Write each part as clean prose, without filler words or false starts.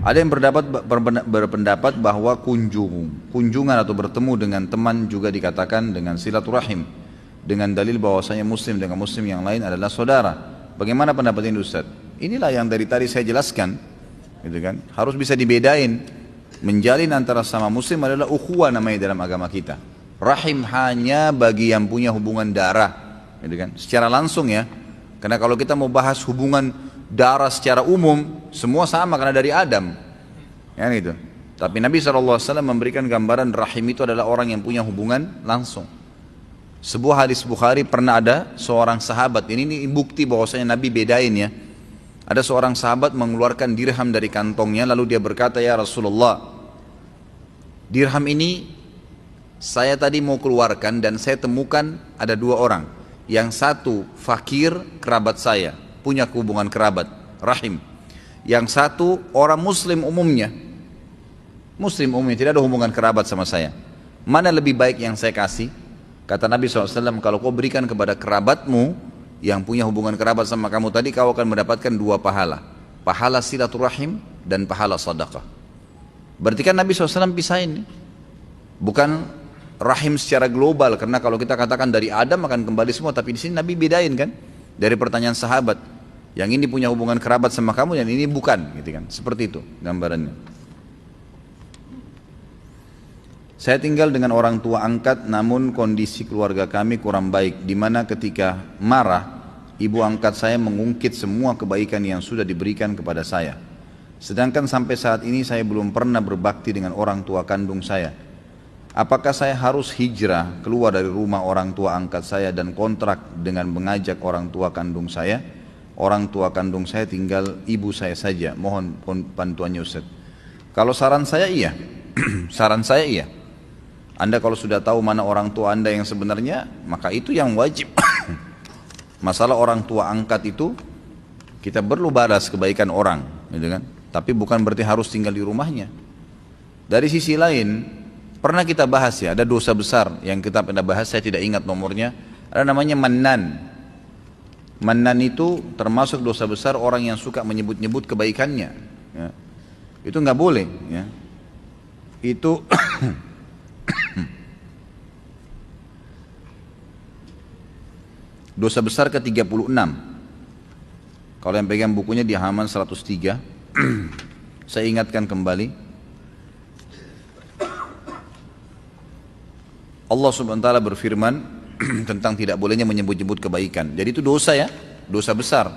Ada yang berpendapat bahwa kunjungan atau bertemu dengan teman juga dikatakan dengan silaturahim, dengan dalil bahwasanya muslim dengan muslim yang lain adalah saudara. Bagaimana pendapat ini Ustaz? Inilah yang dari tadi saya jelaskan, gitu kan? Harus bisa dibedain. Menjalin antara sama muslim adalah ukhuwah namanya dalam agama kita. Rahim hanya bagi yang punya hubungan darah, gitu kan? Secara langsung ya. Karena kalau kita mau bahas hubungan darah secara umum, semua sama karena dari Adam, ya gitu. Tapi Nabi SAW memberikan gambaran rahim itu adalah orang yang punya hubungan langsung. Sebuah hadis Bukhari pernah ada seorang sahabat, ini bukti bahwasanya Nabi bedain ya. Ada seorang sahabat mengeluarkan dirham dari kantongnya, lalu dia berkata, ya Rasulullah, dirham ini saya tadi mau keluarkan dan saya temukan ada dua orang. Yang satu fakir, kerabat saya, punya hubungan kerabat, rahim. Yang satu orang muslim umumnya, tidak ada hubungan kerabat sama saya. Mana lebih baik yang saya kasih? Kata Nabi SAW, kalau kau berikan kepada kerabatmu yang punya hubungan kerabat sama kamu tadi, kau akan mendapatkan dua pahala. Pahala silaturahim dan pahala sedekah. Berarti kan Nabi SAW pisahin, bukan rahim secara global, karena kalau kita katakan dari Adam akan kembali semua, tapi di sini Nabi bedain kan, dari pertanyaan sahabat, yang ini punya hubungan kerabat sama kamu, yang ini bukan, gitu kan, seperti itu gambarannya. Saya tinggal dengan orang tua angkat, namun kondisi keluarga kami kurang baik, di mana ketika marah, ibu angkat saya mengungkit semua kebaikan yang sudah diberikan kepada saya. Sedangkan sampai saat ini saya belum pernah berbakti dengan orang tua kandung saya. Apakah saya harus hijrah keluar dari rumah orang tua angkat saya dan kontrak dengan mengajak orang tua kandung saya? Orang tua kandung saya tinggal ibu saya saja. Mohon bantuannya Ustaz. Kalau saran saya iya. Saran saya iya. Anda kalau sudah tahu mana orang tua Anda yang sebenarnya, maka itu yang wajib. Masalah orang tua angkat itu, kita perlu balas kebaikan orang, gitu kan? Tapi bukan berarti harus tinggal di rumahnya. Dari sisi lain, pernah kita bahas ya, ada dosa besar yang kita pernah bahas, saya tidak ingat nomornya, ada namanya mannan. Mannan itu termasuk dosa besar orang yang suka menyebut-nyebut kebaikannya. Ya. Itu nggak boleh. Ya. Itu dosa besar ke-36. Kalau yang pegang bukunya di halaman 103, saya ingatkan kembali. Allah subhanahu wa ta'ala berfirman tentang tidak bolehnya menyebut-nyebut kebaikan. Jadi itu dosa ya, dosa besar.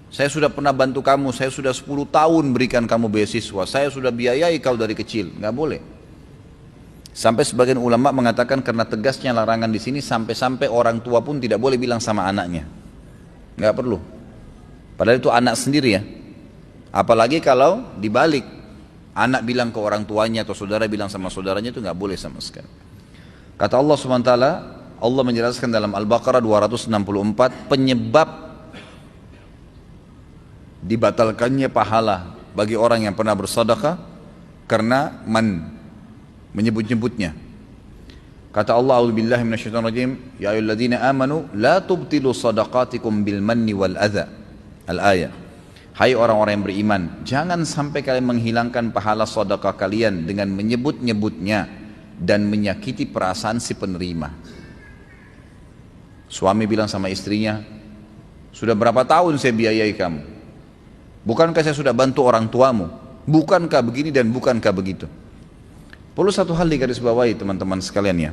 Saya sudah pernah bantu kamu, saya sudah 10 tahun berikan kamu beasiswa, saya sudah biayai kau dari kecil, nggak boleh. Sampai sebagian ulama mengatakan karena tegasnya larangan di sini, sampai-sampai orang tua pun tidak boleh bilang sama anaknya, nggak perlu. Padahal itu anak sendiri ya. Apalagi kalau dibalik, anak bilang ke orang tuanya atau saudara bilang sama saudaranya, itu nggak boleh sama sekali. Kata Allah SWT, Allah menjelaskan dalam Al-Baqarah 264, penyebab dibatalkannya pahala bagi orang yang pernah bersedekah karena menyebut-nyebutnya. Kata Allah, a'udzubillahi minasyaitonirrajim, ya ayyuhalladzina amanu la tubtilu shadaqatikum bil manni wal adza. Al-ayat. Hai orang-orang yang beriman, jangan sampai kalian menghilangkan pahala sedekah kalian dengan menyebut-nyebutnya dan menyakiti perasaan si penerima. Suami bilang sama istrinya, sudah berapa tahun saya biayai kamu? Bukankah saya sudah bantu orang tuamu? Bukankah begini dan bukankah begitu? Perlu satu hal digarisbawahi teman-teman sekalian ya.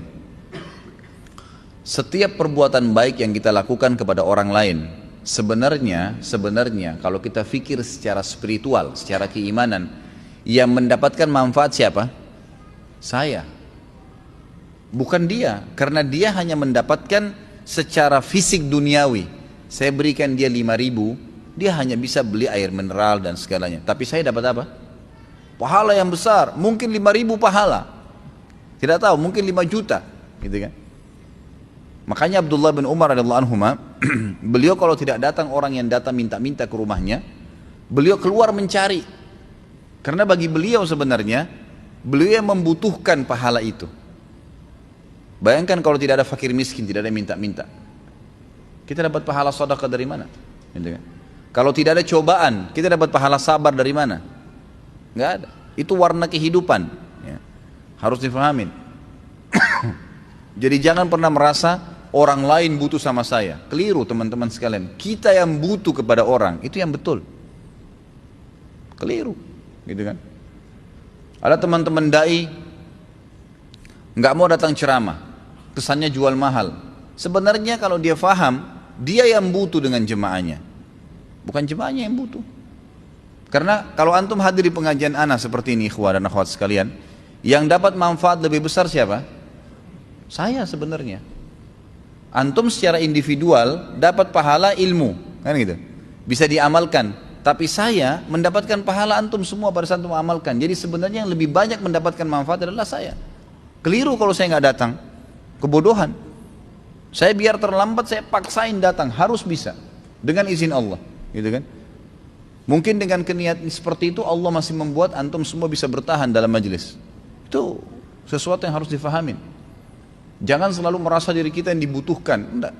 Setiap perbuatan baik yang kita lakukan kepada orang lain, sebenarnya kalau kita fikir secara spiritual, secara keimanan, yang mendapatkan manfaat siapa? Saya. Bukan dia, karena dia hanya mendapatkan secara fisik duniawi. Saya berikan dia 5.000, dia hanya bisa beli air mineral dan segalanya. Tapi saya dapat apa? Pahala yang besar, mungkin 5.000 pahala. Tidak tahu, mungkin 5 juta, gitu kan? Makanya Abdullah bin Umar radhiyallahu anhu, beliau kalau tidak datang orang yang datang minta-minta ke rumahnya, beliau keluar mencari. Karena bagi beliau sebenarnya, beliau yang membutuhkan pahala itu. Bayangkan kalau tidak ada fakir miskin, tidak ada minta-minta. Kita dapat pahala sedekah dari mana? Gitu kan? Kalau tidak ada cobaan, kita dapat pahala sabar dari mana? Nggak ada. Itu warna kehidupan. Ya. Harus difahamin. Jadi jangan pernah merasa orang lain butuh sama saya. Keliru teman-teman sekalian. Kita yang butuh kepada orang, itu yang betul. Keliru, gitu kan? Ada teman-teman dai nggak mau datang ceramah, kesannya jual mahal. Sebenarnya kalau dia faham, dia yang butuh dengan jemaahnya, bukan jemaahnya yang butuh. Karena kalau antum hadir di pengajian ana seperti ini, ikhwah dan akhwat sekalian, yang dapat manfaat lebih besar siapa? Saya sebenarnya. Antum secara individual dapat pahala ilmu, kan gitu, bisa diamalkan. Tapi saya mendapatkan pahala antum semua pada saat antum amalkan. Jadi sebenarnya yang lebih banyak mendapatkan manfaat adalah saya. Keliru kalau saya nggak datang, kebodohan. Saya biar terlambat saya paksain datang, harus bisa dengan izin Allah, gitu kan? Mungkin dengan keniatan seperti itu Allah masih membuat antum semua bisa bertahan dalam majelis. Itu sesuatu yang harus difahamin. Jangan selalu merasa diri kita yang dibutuhkan, enggak.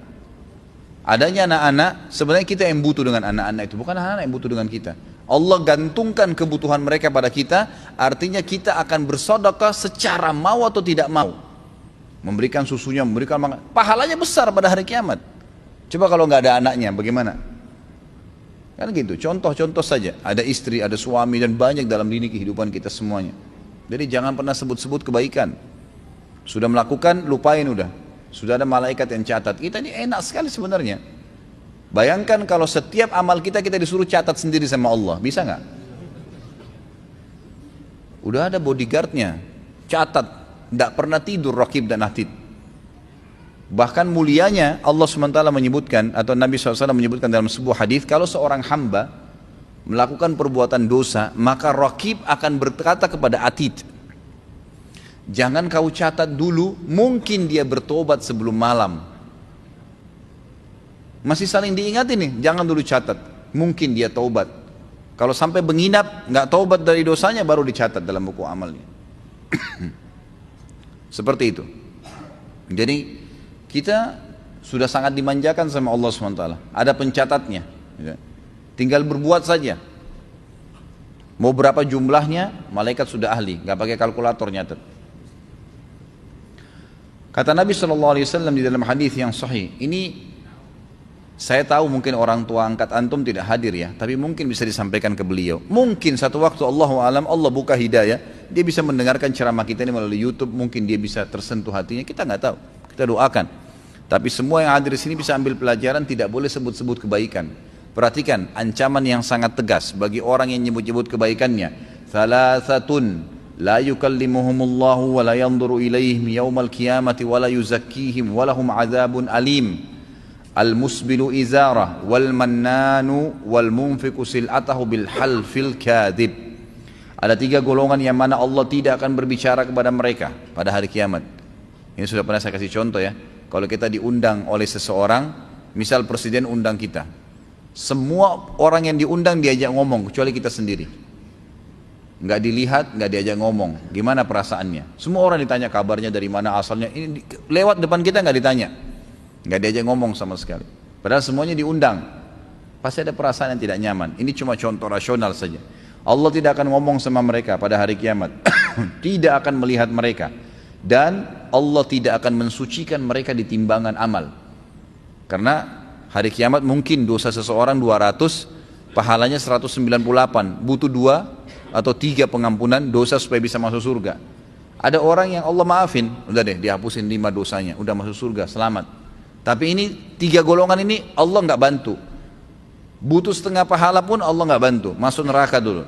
Adanya anak-anak, sebenarnya kita yang butuh dengan anak-anak itu, bukan anak-anak yang butuh dengan kita. Allah gantungkan kebutuhan mereka pada kita, artinya kita akan bersedekah secara mau atau tidak mau. Memberikan susunya, memberikan makan, pahalanya besar pada hari kiamat. Coba kalau nggak ada anaknya, bagaimana? Kan gitu, contoh-contoh saja. Ada istri, ada suami, dan banyak dalam lini kehidupan kita semuanya. Jadi jangan pernah sebut-sebut kebaikan. Sudah melakukan, lupain udah. Sudah ada malaikat yang catat. Kita ini enak sekali sebenarnya. Bayangkan kalau setiap amal kita disuruh catat sendiri sama Allah. Bisa nggak? Udah ada bodyguardnya. Catat. Tidak pernah tidur Raqib dan Atid. Bahkan mulianya Allah SWT menyebutkan, atau Nabi SAW menyebutkan dalam sebuah hadis, kalau seorang hamba melakukan perbuatan dosa, maka Raqib akan berkata kepada Atid, jangan kau catat dulu, mungkin dia bertobat sebelum malam. Masih saling diingat ini, jangan dulu catat, mungkin dia taubat. Kalau sampai menginap, nggak taubat dari dosanya, baru dicatat dalam buku amalnya. Seperti itu. Jadi kita sudah sangat dimanjakan sama Allah SWT. Ada pencatatnya, tinggal berbuat saja. Mau berapa jumlahnya, malaikat sudah ahli, nggak pakai kalkulator nyatet. Kata Nabi SAW di dalam hadis yang sahih, ini saya tahu mungkin orang tua angkat antum tidak hadir ya, tapi mungkin bisa disampaikan ke beliau. Mungkin satu waktu Allahu alam Allah buka hidayah, dia bisa mendengarkan ceramah kita ini melalui YouTube, mungkin dia bisa tersentuh hatinya, kita nggak tahu. Kita doakan. Tapi semua yang hadir di sini bisa ambil pelajaran, tidak boleh sebut-sebut kebaikan. Perhatikan ancaman yang sangat tegas bagi orang yang nyebut-nyebut kebaikannya. Thalathatun la yukallimuhumullahu wa la yanzuru ilaihim yaumal qiyamati wa la yuzakkihim wa lahum adzabun alim. Al-musbilu izarah wal mannanu wal munfiqu sil'atahu bil halfil kadhib. Ada 3 golongan yang mana Allah tidak akan berbicara kepada mereka pada hari kiamat. Ini sudah pernah saya kasih contoh ya. Kalau kita diundang oleh seseorang, misal presiden undang kita, semua orang yang diundang diajak ngomong kecuali kita sendiri. Nggak dilihat, nggak diajak ngomong. Gimana perasaannya? Semua orang ditanya kabarnya, dari mana asalnya. Ini lewat depan kita nggak ditanya, nggak diajak ngomong sama sekali. Padahal semuanya diundang. Pasti ada perasaan yang tidak nyaman. Ini cuma contoh rasional saja. Allah tidak akan ngomong sama mereka pada hari kiamat. Tidak akan melihat mereka. Dan Allah tidak akan mensucikan mereka di timbangan amal. Karena hari kiamat mungkin dosa seseorang 200, pahalanya 198. Butuh 2 atau 3 pengampunan dosa supaya bisa masuk surga. Ada orang yang Allah maafin, udah deh dihapusin 5 dosanya, udah masuk surga, selamat. Tapi ini 3 golongan ini Allah nggak bantu. Butuh setengah pahala pun Allah nggak bantu, masuk neraka dulu.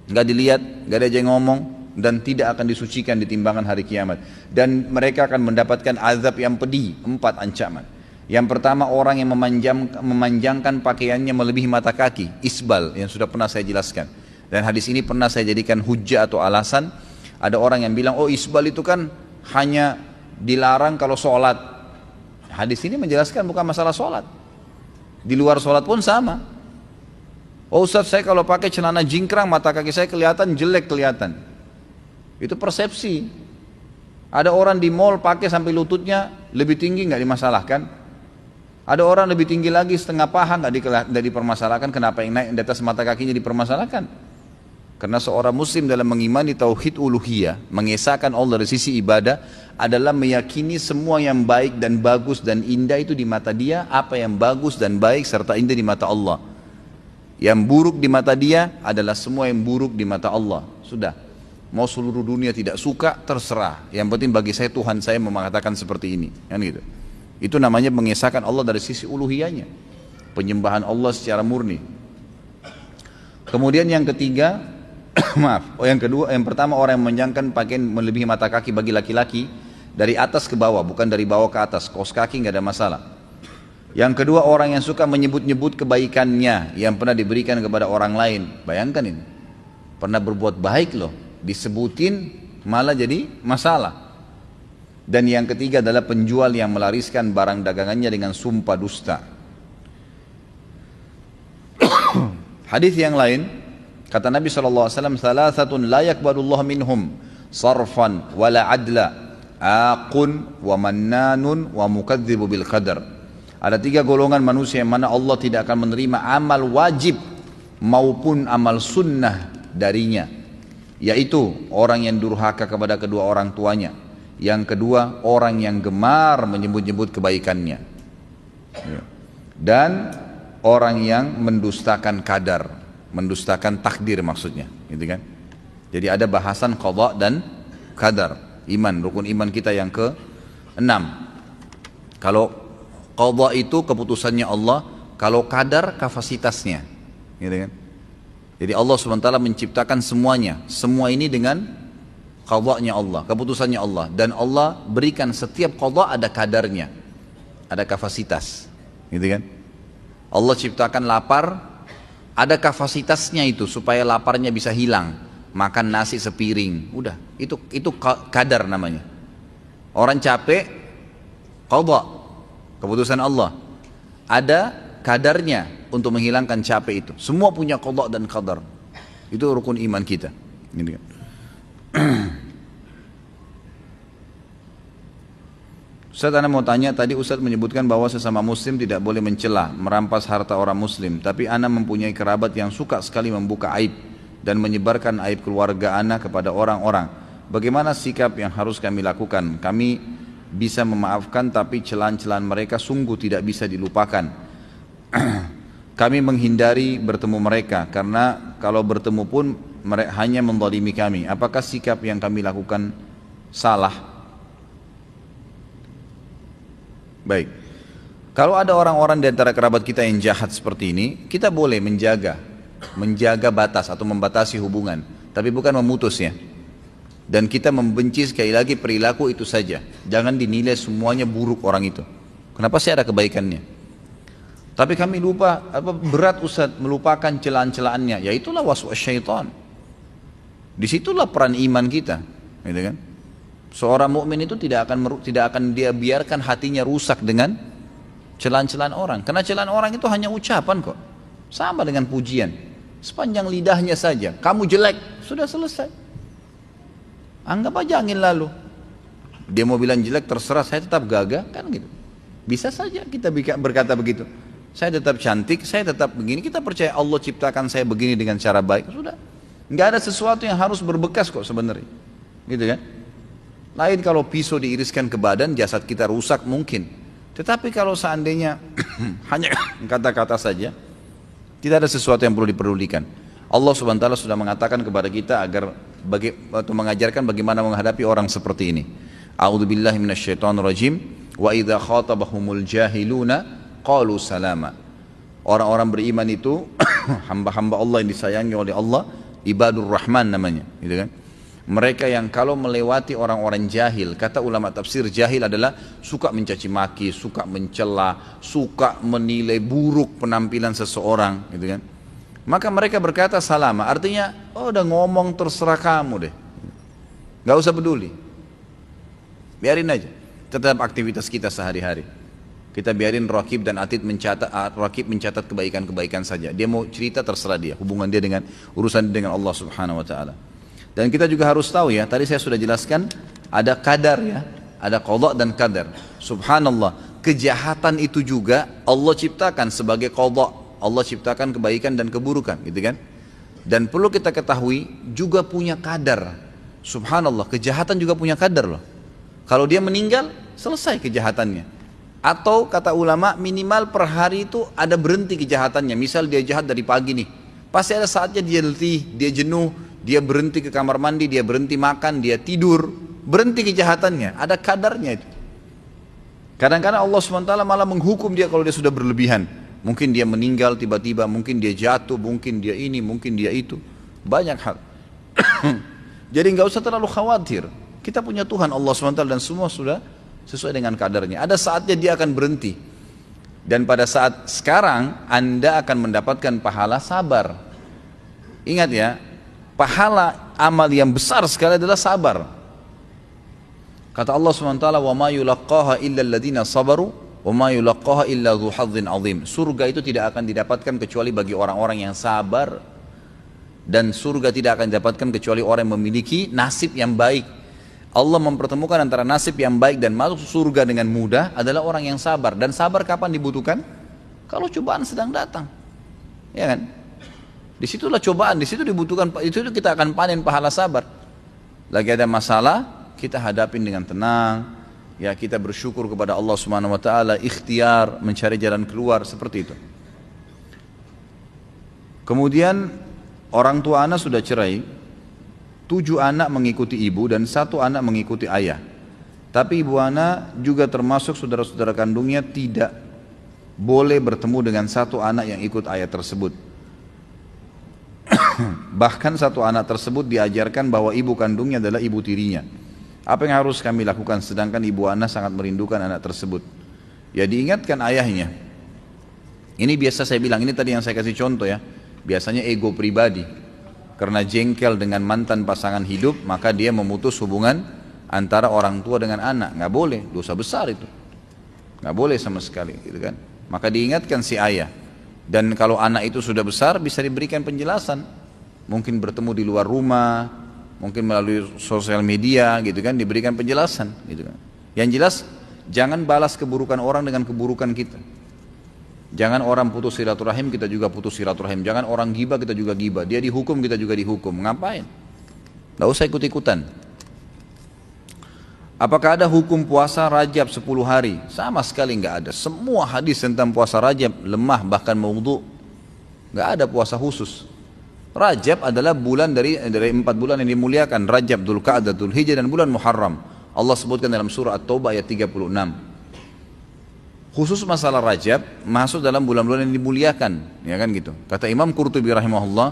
Nggak dilihat, nggak ada yang ngomong, dan tidak akan disucikan di timbangan hari kiamat. Dan mereka akan mendapatkan azab yang pedih, 4 ancaman. Yang pertama, orang yang memanjangkan pakaiannya melebihi mata kaki, isbal, yang sudah pernah saya jelaskan. Dan hadis ini pernah saya jadikan hujjah atau alasan. Ada orang yang bilang, oh isbal itu kan hanya dilarang kalau sholat. Hadis ini menjelaskan bukan masalah sholat. Di luar sholat pun sama. Oh Ustaz, saya kalau pakai celana jingkrang, mata kaki saya kelihatan jelek kelihatan. Itu persepsi. Ada orang di mall pakai sampai lututnya lebih tinggi, nggak dimasalahkan. Ada orang lebih tinggi lagi setengah paha, nggak dipermasalahkan. Kenapa yang naik di atas mata kakinya dipermasalahkan? Karena seorang muslim dalam mengimani tauhid uluhiyah, mengesahkan Allah dari sisi ibadah, adalah meyakini semua yang baik dan bagus dan indah itu di mata dia, apa yang bagus dan baik serta indah di mata Allah. Yang buruk di mata dia adalah semua yang buruk di mata Allah. Sudah. Mau seluruh dunia tidak suka, terserah. Yang penting bagi saya Tuhan saya mengatakan seperti ini. Kan gitu. Itu namanya mengesahkan Allah dari sisi uluhiyahnya. Penyembahan Allah secara murni. Kemudian yang ketiga, yang pertama orang yang menyankan pakaian melebihi mata kaki bagi laki-laki dari atas ke bawah, bukan dari bawah ke atas. Kaos kaki nggak ada masalah. Yang kedua orang yang suka menyebut-nyebut kebaikannya yang pernah diberikan kepada orang lain. Bayangkan ini, pernah berbuat baik loh, disebutin malah jadi masalah. Dan yang ketiga adalah penjual yang melariskan barang dagangannya dengan sumpah dusta. Hadis yang lain, kata Nabi SAW, "Thalathatun la yakbalullah minhum sarfan wala adla, aqun wa mannanun wa mukadzibu bil qadar." Ada 3 golongan manusia yang mana Allah tidak akan menerima amal wajib maupun amal sunnah darinya, yaitu orang yang durhaka kepada kedua orang tuanya, yang kedua orang yang gemar menyebut-nyebut kebaikannya, dan orang yang mendustakan qadar, mendustakan takdir maksudnya, gitu kan? Jadi ada bahasan qada dan qadar, iman, rukun iman kita yang ke-6. Kalau qada itu keputusannya Allah, kalau qadar kapasitasnya, gitu kan? Jadi Allah SWT menciptakan semuanya, semua ini dengan qadanya Allah, keputusannya Allah, dan Allah berikan setiap qada ada kadarnya, ada kapasitas, gitu kan? Allah ciptakan lapar, ada kapasitasnya itu supaya laparnya bisa hilang, makan nasi sepiring, udah, itu kadar namanya. Orang capek, qada, keputusan Allah, ada kadarnya untuk menghilangkan capek itu. Semua punya qada dan qadar. Itu rukun iman kita, gitu kan? Ustaz, Anda mau tanya, tadi Ustaz menyebutkan bahwa sesama muslim tidak boleh mencela, merampas harta orang muslim, tapi Anda mempunyai kerabat yang suka sekali membuka aib dan menyebarkan aib keluarga Anda kepada orang-orang. Bagaimana sikap yang harus kami lakukan? Kami bisa memaafkan, tapi celaan-celaan mereka sungguh tidak bisa dilupakan. Kami menghindari bertemu mereka, karena kalau bertemu pun mereka hanya menzalimi kami. Apakah sikap yang kami lakukan salah? Baik, kalau ada orang-orang di antara kerabat kita yang jahat seperti ini, kita boleh menjaga batas atau membatasi hubungan, tapi bukan memutusnya. Dan kita membenci sekali lagi perilaku itu saja. Jangan dinilai semuanya buruk orang itu. Kenapa sih ada kebaikannya? Tapi kami lupa, berat Ustaz melupakan celaan-celaannya. Ya itulah waswas syaitan. Disitulah peran iman kita, gitu kan? Seorang mukmin itu tidak akan dia biarkan hatinya rusak dengan celaan-celaan orang. Karena celaan orang itu hanya ucapan kok. Sama dengan pujian. Sepanjang lidahnya saja, kamu jelek, sudah selesai. Anggap aja angin lalu. Dia mau bilang jelek, terserah, saya tetap gagah, kan gitu. Bisa saja kita berkata begitu. Saya tetap cantik, saya tetap begini. Kita percaya Allah ciptakan saya begini dengan cara baik, sudah. Nggak ada sesuatu yang harus berbekas kok sebenarnya, gitu kan? Lain kalau pisau diiriskan ke badan, jasad kita rusak mungkin. Tetapi kalau seandainya hanya kata-kata saja, tidak ada sesuatu yang perlu diperdulikan. Allah SWT sudah mengatakan kepada kita agar atau mengajarkan bagaimana menghadapi orang seperti ini. A'udzubillahi minasyaitonirrajim. Wa idza khatabahumul jahiluna qalu salama. Orang-orang beriman itu hamba-hamba Allah yang disayangi oleh Allah, ibadur rahman namanya, gitu kan? Mereka yang kalau melewati orang-orang jahil, kata ulama tafsir, jahil adalah suka mencaci maki, suka mencela, suka menilai buruk penampilan seseorang, gitu kan? Maka mereka berkata salama, artinya udah ngomong terserah kamu deh, gak usah peduli, biarin aja, tetap aktivitas kita sehari-hari. Kita biarin Raqib dan Atid mencatat kebaikan-kebaikan saja. Dia mau cerita terserah dia, hubungan dia dengan urusan dengan Allah Subhanahu wa taala. Dan kita juga harus tahu ya, tadi saya sudah jelaskan ada qadar ya, ada qada dan qadar. Subhanallah, kejahatan itu juga Allah ciptakan sebagai qada. Allah ciptakan kebaikan dan keburukan, gitu kan? Dan perlu kita ketahui juga punya kadar. Subhanallah, kejahatan juga punya kadar loh. Kalau dia meninggal, selesai kejahatannya. Atau kata ulama minimal per hari itu ada berhenti kejahatannya. Misal dia jahat dari pagi nih, pasti ada saatnya dia letih, dia jenuh, dia berhenti ke kamar mandi, dia berhenti makan, dia tidur, berhenti kejahatannya. Ada kadarnya itu. Kadang-kadang Allah SWT malah menghukum dia kalau dia sudah berlebihan. Mungkin dia meninggal tiba-tiba, mungkin dia jatuh, mungkin dia ini, mungkin dia itu. Banyak hal. Jadi nggak usah terlalu khawatir. Kita punya Tuhan Allah SWT dan semua sudah sesuai dengan kadarnya. Ada saatnya dia akan berhenti. Dan pada saat sekarang Anda akan mendapatkan pahala sabar. Ingat ya, pahala amal yang besar sekali adalah sabar. Kata Allah SWT, "Wa ma yulaqqaha illa alladziina sabaru wa ma yulaqqaha illa dzu hadzin 'adzim." Surga itu tidak akan didapatkan kecuali bagi orang-orang yang sabar. Dan surga tidak akan didapatkan kecuali orang yang memiliki nasib yang baik. Allah mempertemukan antara nasib yang baik dan masuk surga dengan mudah adalah orang yang sabar. Dan sabar kapan dibutuhkan? Kalau cobaan sedang datang. Ya kan? Disitulah cobaan, disitu dibutuhkan, itu kita akan panen pahala sabar. Lagi ada masalah, kita hadapin dengan tenang, ya kita bersyukur kepada Allah Subhanahu wa taala, ikhtiar mencari jalan keluar seperti itu. Kemudian orang tua anak sudah cerai, 7 anak mengikuti ibu dan 1 anak mengikuti ayah. Tapi ibu anak juga termasuk saudara-saudara kandungnya tidak boleh bertemu dengan 1 anak yang ikut ayah tersebut. Bahkan 1 anak tersebut diajarkan bahwa ibu kandungnya adalah ibu tirinya. Apa yang harus kami lakukan sedangkan ibu anak sangat merindukan anak tersebut? Ya diingatkan ayahnya. Ini biasa saya bilang, ini tadi yang saya kasih contoh ya. Biasanya ego pribadi. Karena jengkel dengan mantan pasangan hidup, maka dia memutus hubungan antara orang tua dengan anak. Nggak boleh, dosa besar itu. Nggak boleh sama sekali, gitu kan. Maka diingatkan si ayah. Dan kalau anak itu sudah besar, bisa diberikan penjelasan. Mungkin bertemu di luar rumah, mungkin melalui sosial media gitu kan, diberikan penjelasan gitu kan. Yang jelas jangan balas keburukan orang dengan keburukan kita. Jangan orang putus silaturahim, kita juga putus silaturahim. Jangan orang gibah, kita juga gibah. Dia dihukum, kita juga dihukum. Ngapain? Nggak usah ikut-ikutan. Apakah ada hukum puasa Rajab 10 hari? Sama sekali nggak ada. Semua hadis tentang puasa Rajab lemah, bahkan maudhu. Nggak ada puasa khusus. Rajab adalah bulan dari 4 bulan yang dimuliakan. Rajab, Dzulqa'dah, Dzulhijjah dan bulan Muharram. Allah sebutkan dalam surah At-Taubah ayat 36. Khusus masalah Rajab masuk dalam bulan-bulan yang dimuliakan, ya kan gitu. Kata Imam Qurtubi rahimahullah,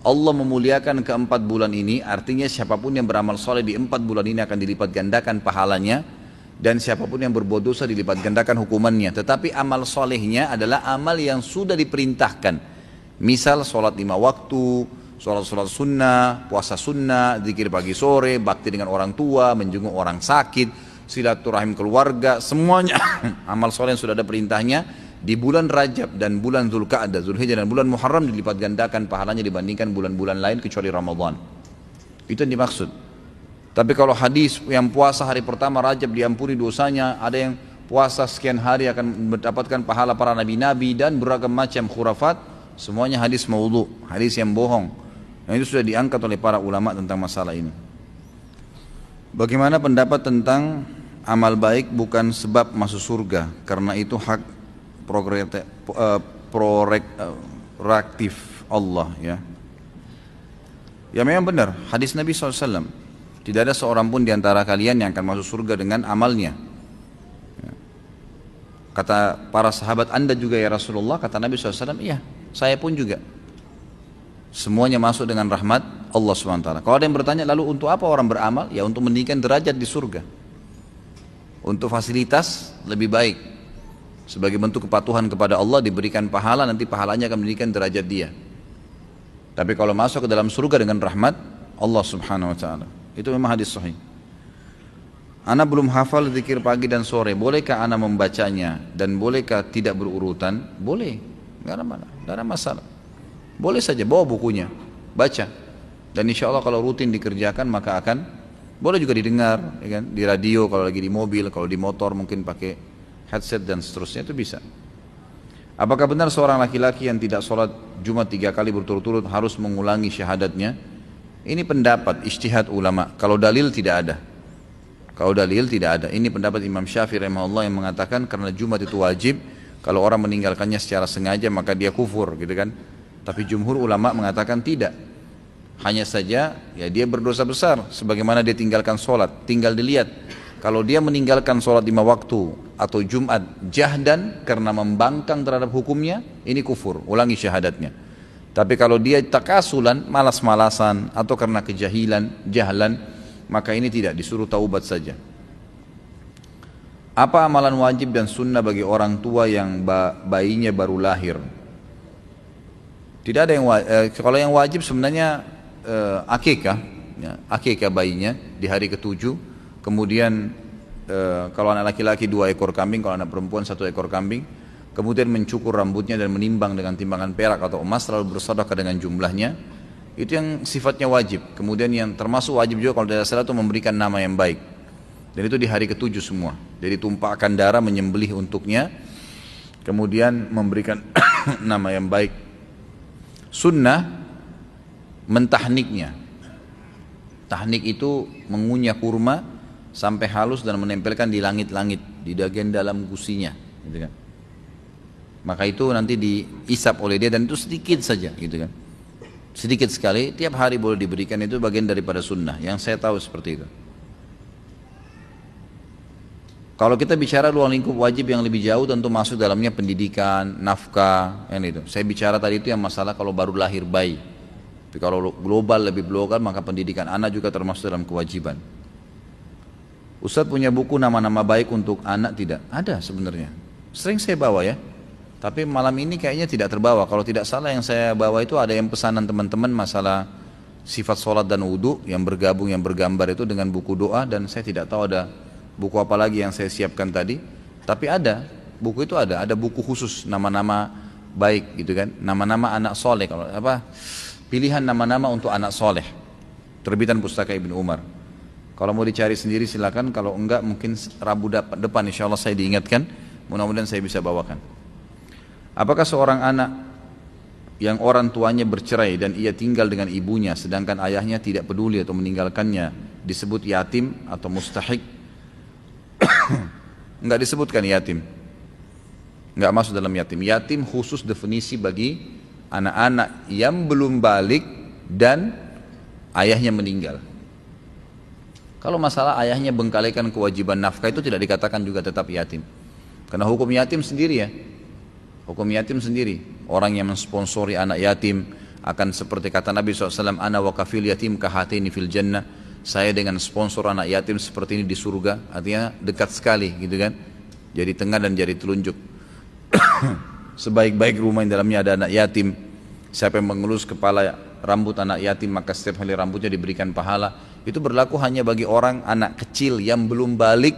Allah memuliakan ke-4 bulan ini, artinya siapapun yang beramal soleh di 4 bulan ini akan dilipat gandakan pahalanya, dan siapapun yang berbuat dosa dilipat gandakan hukumannya. Tetapi amal solehnya adalah amal yang sudah diperintahkan. Misal sholat 5 waktu, sholat sunnah, puasa sunnah, zikir pagi sore, bakti dengan orang tua, menjenguk orang sakit, silaturahim keluarga, semuanya amal soleh yang sudah ada perintahnya di bulan Rajab dan bulan Dzulqa'dah, Dzulhijjah dan bulan Muharram dilipat gandakan pahalanya dibandingkan bulan-bulan lain kecuali Ramadan. Itu yang dimaksud. Tapi kalau hadis yang puasa hari pertama Rajab diampuni dosanya, ada yang puasa sekian hari akan mendapatkan pahala para nabi-nabi dan beragam macam khurafat, semuanya hadis maudhu, hadis yang bohong. Nah, itu sudah diangkat oleh para ulama tentang masalah ini. Bagaimana pendapat tentang amal baik bukan sebab masuk surga, karena itu hak proaktif Allah ya. Ya memang benar, hadis Nabi SAW, tidak ada seorang pun di antara kalian yang akan masuk surga dengan amalnya. Kata para sahabat, Anda juga ya Rasulullah? Kata Nabi SAW, iya, saya pun juga. Semuanya masuk dengan rahmat Allah SWT. Kalau ada yang bertanya, lalu untuk apa orang beramal? Ya untuk meninggikan derajat di surga. Untuk fasilitas lebih baik. Sebagai bentuk kepatuhan kepada Allah diberikan pahala, nanti pahalanya akan meninggikan derajat dia. Tapi kalau masuk ke dalam surga dengan rahmat Allah Subhanahu Wa Taala, itu memang hadis sahih. Ana belum hafal zikir pagi dan sore, bolehkah ana membacanya dan bolehkah tidak berurutan? Boleh, nggak ada masalah. Boleh saja bawa bukunya, baca. Dan insya Allah kalau rutin dikerjakan maka akan boleh juga didengar, ya kan? Di radio kalau lagi di mobil, kalau di motor mungkin pakai headset dan seterusnya itu bisa. Apakah benar seorang laki-laki yang tidak sholat Jumat 3 kali berturut-turut harus mengulangi syahadatnya. Ini pendapat ijtihad ulama. Kalau dalil tidak ada. Kalau dalil tidak ada. Ini pendapat Imam Syafi'i rahimahullah yang mengatakan karena Jumat itu wajib, kalau orang meninggalkannya secara sengaja maka dia kufur, gitu kan. Tapi jumhur ulama mengatakan tidak. Hanya saja ya dia berdosa besar sebagaimana dia tinggalkan sholat. Tinggal dilihat. Kalau dia meninggalkan sholat 5 waktu atau Jumat jahdan karena membangkang terhadap hukumnya, ini kufur, ulangi syahadatnya. Tapi kalau dia takasulan, malas-malasan atau karena jahlan, maka ini tidak, disuruh taubat saja. Apa amalan wajib dan sunnah bagi orang tua yang bayinya baru lahir? Tidak ada yang kalau yang wajib sebenarnya akikah, ya, akikah bayinya di hari ke-7. Kemudian kalau anak laki-laki 2 ekor kambing, kalau anak perempuan 1 ekor kambing. Kemudian mencukur rambutnya dan menimbang dengan timbangan perak atau emas, lalu bersedekah dengan jumlahnya. Itu yang sifatnya wajib. Kemudian yang termasuk wajib juga kalau tidak salah itu memberikan nama yang baik. Dan itu di hari ke-7 semua. Jadi tumpahkan darah, menyembelih untuknya, kemudian memberikan nama yang baik. Sunnah mentahniknya. Tahnik itu mengunyah kurma sampai halus dan menempelkan di langit-langit, di bagian dalam gusinya, gitu kan. Maka itu nanti diisap oleh dia dan itu sedikit saja, gitu kan. Sedikit sekali, tiap hari boleh diberikan, itu bagian daripada sunnah. Yang saya tahu seperti itu. Kalau kita bicara ruang lingkup wajib yang lebih jauh, tentu masuk dalamnya pendidikan, nafkah, yang itu. Saya bicara tadi itu yang masalah kalau baru lahir bayi. Tapi kalau global, lebih global, maka pendidikan anak juga termasuk dalam kewajiban. Ustadz punya buku nama-nama baik untuk anak? Tidak ada sebenarnya. Sering saya bawa ya. Tapi malam ini kayaknya tidak terbawa. Kalau tidak salah yang saya bawa itu ada yang pesanan teman-teman masalah sifat sholat dan wudhu yang bergabung, yang bergambar itu dengan buku doa. Dan saya tidak tahu ada buku apa lagi yang saya siapkan tadi. Tapi ada, buku itu ada buku khusus nama-nama baik gitu kan. Nama-nama anak soleh, kalau apa, pilihan nama-nama untuk anak soleh. Terbitan Pustaka Ibnu Umar. Kalau mau dicari sendiri silakan. Kalau enggak mungkin Rabu depan insya Allah saya diingatkan. Mudah-mudahan saya bisa bawakan. Apakah seorang anak yang orang tuanya bercerai dan ia tinggal dengan ibunya sedangkan ayahnya tidak peduli atau meninggalkannya disebut yatim atau mustahik? Enggak disebutkan yatim, enggak masuk dalam yatim. Yatim khusus definisi bagi anak-anak yang belum balik dan ayahnya meninggal. Kalau masalah ayahnya bengkalikan kewajiban nafkah itu tidak dikatakan juga tetap yatim. Karena hukum yatim sendiri ya. Hukum yatim sendiri. Orang yang mensponsori anak yatim akan seperti kata Nabi SAW, ana wa kafil yatim kahatini fil jannah. Saya dengan sponsor anak yatim seperti ini di surga. Artinya dekat sekali gitu kan. Jari tengah dan jari telunjuk. Sebaik-baik rumah yang dalamnya ada anak yatim. Siapa yang mengelus kepala rambut anak yatim maka setiap hari rambutnya diberikan pahala. Itu berlaku hanya bagi orang anak kecil yang belum balik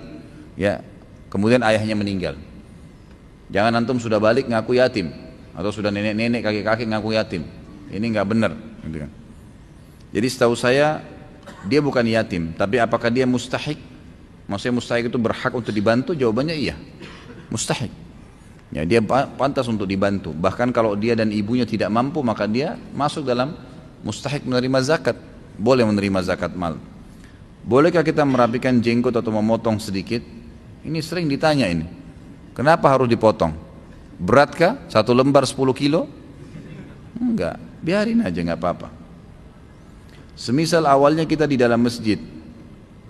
ya, kemudian ayahnya meninggal. Jangan antum sudah balik ngaku yatim atau sudah nenek-nenek kakek-kakek ngaku yatim. Ini nggak benar, gitu kan. Jadi setahu saya dia bukan yatim, tapi apakah dia mustahik? Maksudnya mustahik itu berhak untuk dibantu? Jawabannya iya, mustahik. Ya, dia pantas untuk dibantu. Bahkan kalau dia dan ibunya tidak mampu maka dia masuk dalam mustahik menerima zakat. Boleh menerima zakat mal. Bolehkah kita merapikan jenggot atau memotong sedikit? Ini sering ditanya ini. Kenapa harus dipotong? Beratkah? 1 lembar 10 kilo? Enggak, biarin aja nggak apa-apa. Semisal awalnya kita di dalam masjid,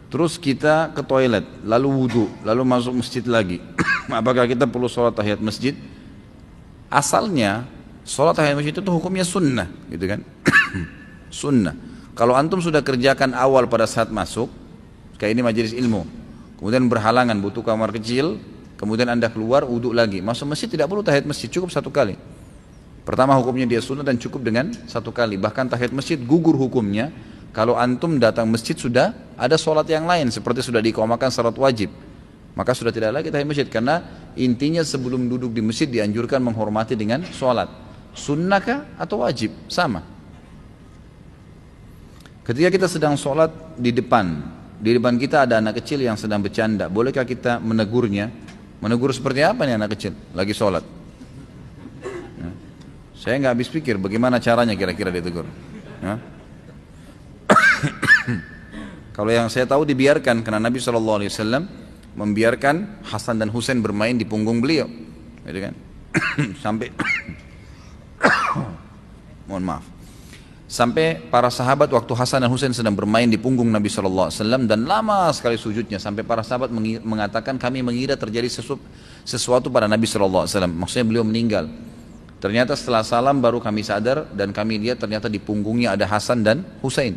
terus kita ke toilet, lalu wudhu, lalu masuk masjid lagi. Apakah kita perlu sholat tahiyat masjid? Asalnya sholat tahiyat masjid itu hukumnya sunnah, gitu kan? Sunnah. Kalau antum sudah kerjakan awal pada saat masuk, kayak ini majelis ilmu, kemudian berhalangan butuh kamar kecil, kemudian anda keluar wudhu lagi, masuk masjid tidak perlu tahiyat masjid, cukup 1 kali. Pertama hukumnya dia sunnah dan cukup dengan 1 kali. Bahkan tahiyat masjid gugur hukumnya kalau antum datang masjid sudah ada sholat yang lain seperti sudah diiqamahkan salat wajib, maka sudah tidak lagi tahiyat masjid. Karena intinya sebelum duduk di masjid dianjurkan menghormati dengan sholat. Sunnahkah atau wajib? Sama. Ketika kita sedang sholat di depan kita ada anak kecil yang sedang bercanda, bolehkah kita menegurnya? Menegur seperti apa nih anak kecil lagi sholat? Saya nggak habis pikir bagaimana caranya kira-kira ditegur. Ya. Kalau yang saya tahu dibiarkan karena Nabi SAW membiarkan Hasan dan Husain bermain di punggung beliau, gitu kan? Sampai mohon maaf. Sampai para sahabat waktu Hasan dan Husain sedang bermain di punggung Nabi SAW dan lama sekali sujudnya sampai para sahabat mengatakan kami mengira terjadi sesuatu pada Nabi SAW. Maksudnya beliau meninggal. Ternyata setelah salam baru kami sadar dan kami lihat ternyata di punggungnya ada Hasan dan Husain.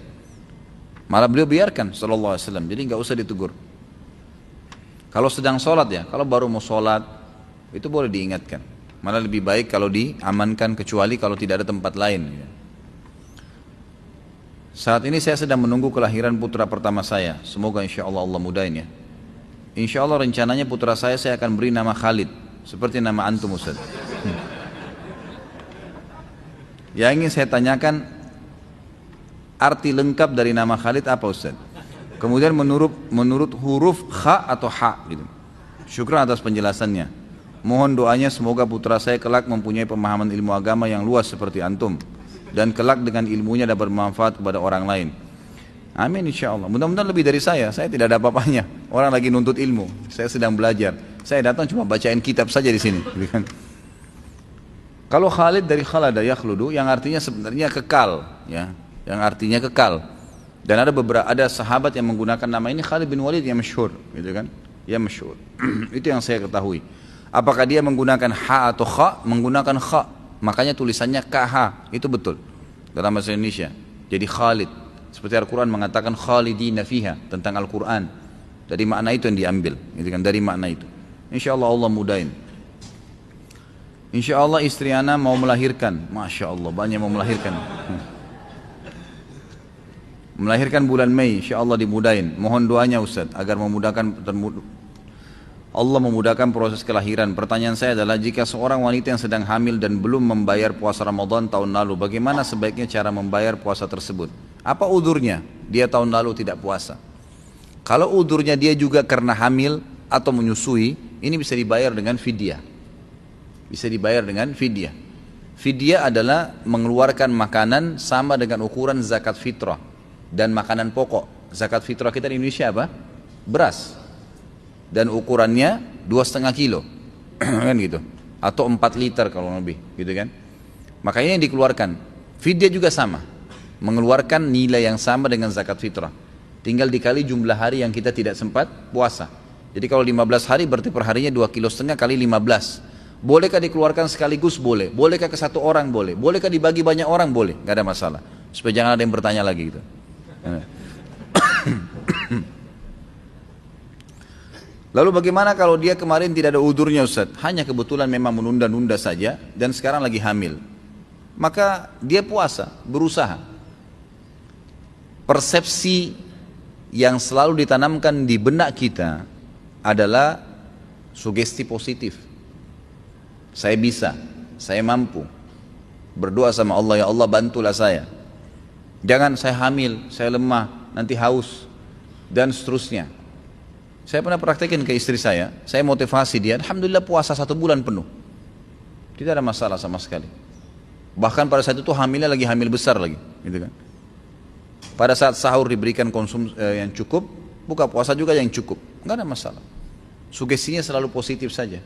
Malah beliau biarkan sallallahu alaihi wasallam, jadi nggak usah ditegur. Kalau sedang sholat ya, kalau baru mau sholat itu boleh diingatkan. Malah lebih baik kalau diamankan kecuali kalau tidak ada tempat lain. Saat ini saya sedang menunggu kelahiran putra pertama saya. Semoga insya Allah Allah mudahin ya. Insya Allah rencananya putra saya akan beri nama Khalid, seperti nama antum Ustaz. Yang ingin saya tanyakan, arti lengkap dari nama Khalid apa Ustaz? Kemudian menurut huruf kha atau ha gitu. Syukran atas penjelasannya. Mohon doanya semoga putra saya kelak mempunyai pemahaman ilmu agama yang luas seperti antum dan kelak dengan ilmunya dapat bermanfaat kepada orang lain. Amin insyaallah. Mudah-mudahan lebih dari saya tidak ada apa-apanya. Orang lagi nuntut ilmu, saya sedang belajar. Saya datang cuma bacain kitab saja di sini, gitu kan. Kalau Khalid dari khalada yakhludu yang artinya sebenarnya kekal, ya. Yang artinya kekal. Dan ada sahabat yang menggunakan nama ini Khalid bin Walid yang masyhur, gitu kan? Ya masyhur. Itu yang saya ketahui. Apakah dia menggunakan ha atau kha? Menggunakan kha. Makanya tulisannya KH. Itu betul dalam bahasa Indonesia. Jadi Khalid. Seperti Al-Quran mengatakan khalidina fiha tentang Al-Quran. Dari makna itu yang diambil, gitu kan? Dari makna itu. Insyaallah Allah mudahin. Insyaallah istri ana mau melahirkan. Masya Allah banyak mau melahirkan. Melahirkan bulan Mei, insyaallah dimudahin. Mohon doanya Ustaz agar Allah memudahkan proses kelahiran. Pertanyaan saya adalah jika seorang wanita yang sedang hamil dan belum membayar puasa Ramadan tahun lalu, bagaimana sebaiknya cara membayar puasa tersebut? Apa udurnya dia tahun lalu tidak puasa? Kalau udurnya dia juga karena hamil atau menyusui, ini bisa dibayar dengan fidyah. Bisa dibayar dengan fidyah. Fidyah adalah mengeluarkan makanan sama dengan ukuran zakat fitrah dan makanan pokok. Zakat fitrah kita di Indonesia apa? Beras. Dan ukurannya 2,5 kilo. Kan gitu. Atau 4 liter kalau lebih, gitu kan. Maka ini yang dikeluarkan. Fidyah juga sama. Mengeluarkan nilai yang sama dengan zakat fitrah. Tinggal dikali jumlah hari yang kita tidak sempat puasa. Jadi kalau 15 hari berarti per harinya 2,5 kilo kali 15. Bolehkah dikeluarkan sekaligus? Boleh. Bolehkah ke satu orang? Boleh. Bolehkah dibagi banyak orang? Boleh. Gak ada masalah. Supaya jangan ada yang bertanya lagi gitu. Lalu bagaimana kalau dia kemarin tidak ada udurnya Ustaz? Hanya kebetulan memang menunda-nunda saja dan sekarang lagi hamil. Maka dia puasa, berusaha. Persepsi yang selalu ditanamkan di benak kita adalah sugesti positif. Saya bisa, saya mampu. Berdoa sama Allah, ya Allah bantulah saya. Jangan saya hamil, saya lemah, nanti haus, dan seterusnya. Saya pernah praktekin ke istri saya motivasi dia, alhamdulillah puasa 1 bulan penuh. Tidak ada masalah sama sekali. Bahkan pada saat itu hamilnya lagi hamil besar lagi, gitu kan. Pada saat sahur diberikan konsumsi yang cukup, buka puasa juga yang cukup, nggak ada masalah. Sugestinya selalu positif saja,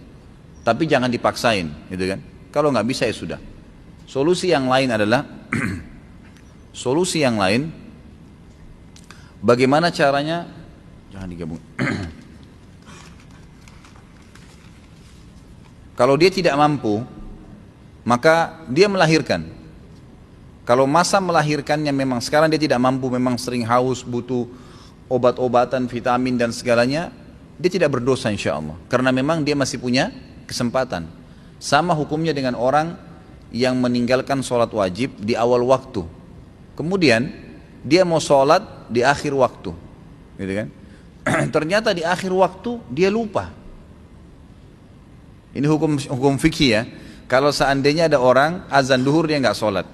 tapi jangan dipaksain, gitu kan. Kalau nggak bisa ya sudah. Solusi yang lain adalah, solusi yang lain, bagaimana caranya? Jangan digabung. Kalau dia tidak mampu, maka dia melahirkan. Kalau masa melahirkannya memang sekarang dia tidak mampu, memang sering haus, butuh obat-obatan, vitamin dan segalanya, dia tidak berdosa insya Allah. Karena memang dia masih punya kesempatan. Sama hukumnya dengan orang yang meninggalkan sholat wajib di awal waktu. Kemudian dia mau sholat di akhir waktu, gitu kan? Ternyata di akhir waktu dia lupa. Ini hukum fikih ya. Kalau seandainya ada orang azan duhur dia nggak sholat,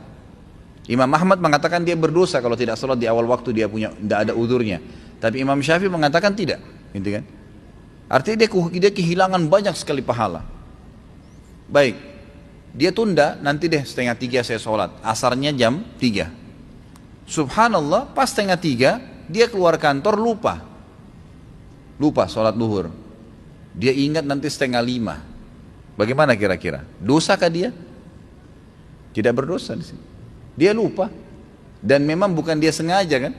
Imam Ahmad mengatakan dia berdosa kalau tidak sholat di awal waktu, dia tidak ada udurnya. Tapi Imam Syafi'i mengatakan tidak, gitu kan? Artinya dia kehilangan banyak sekali pahala. Baik, Dia tunda, nanti deh 2:30 saya sholat, asarnya jam 3. Subhanallah, pas 2:30 dia keluar kantor lupa sholat duhur. Dia ingat nanti 4:30. Bagaimana kira-kira? Dosakah dia? Tidak berdosa di sini. Dia lupa, dan memang bukan dia sengaja kan?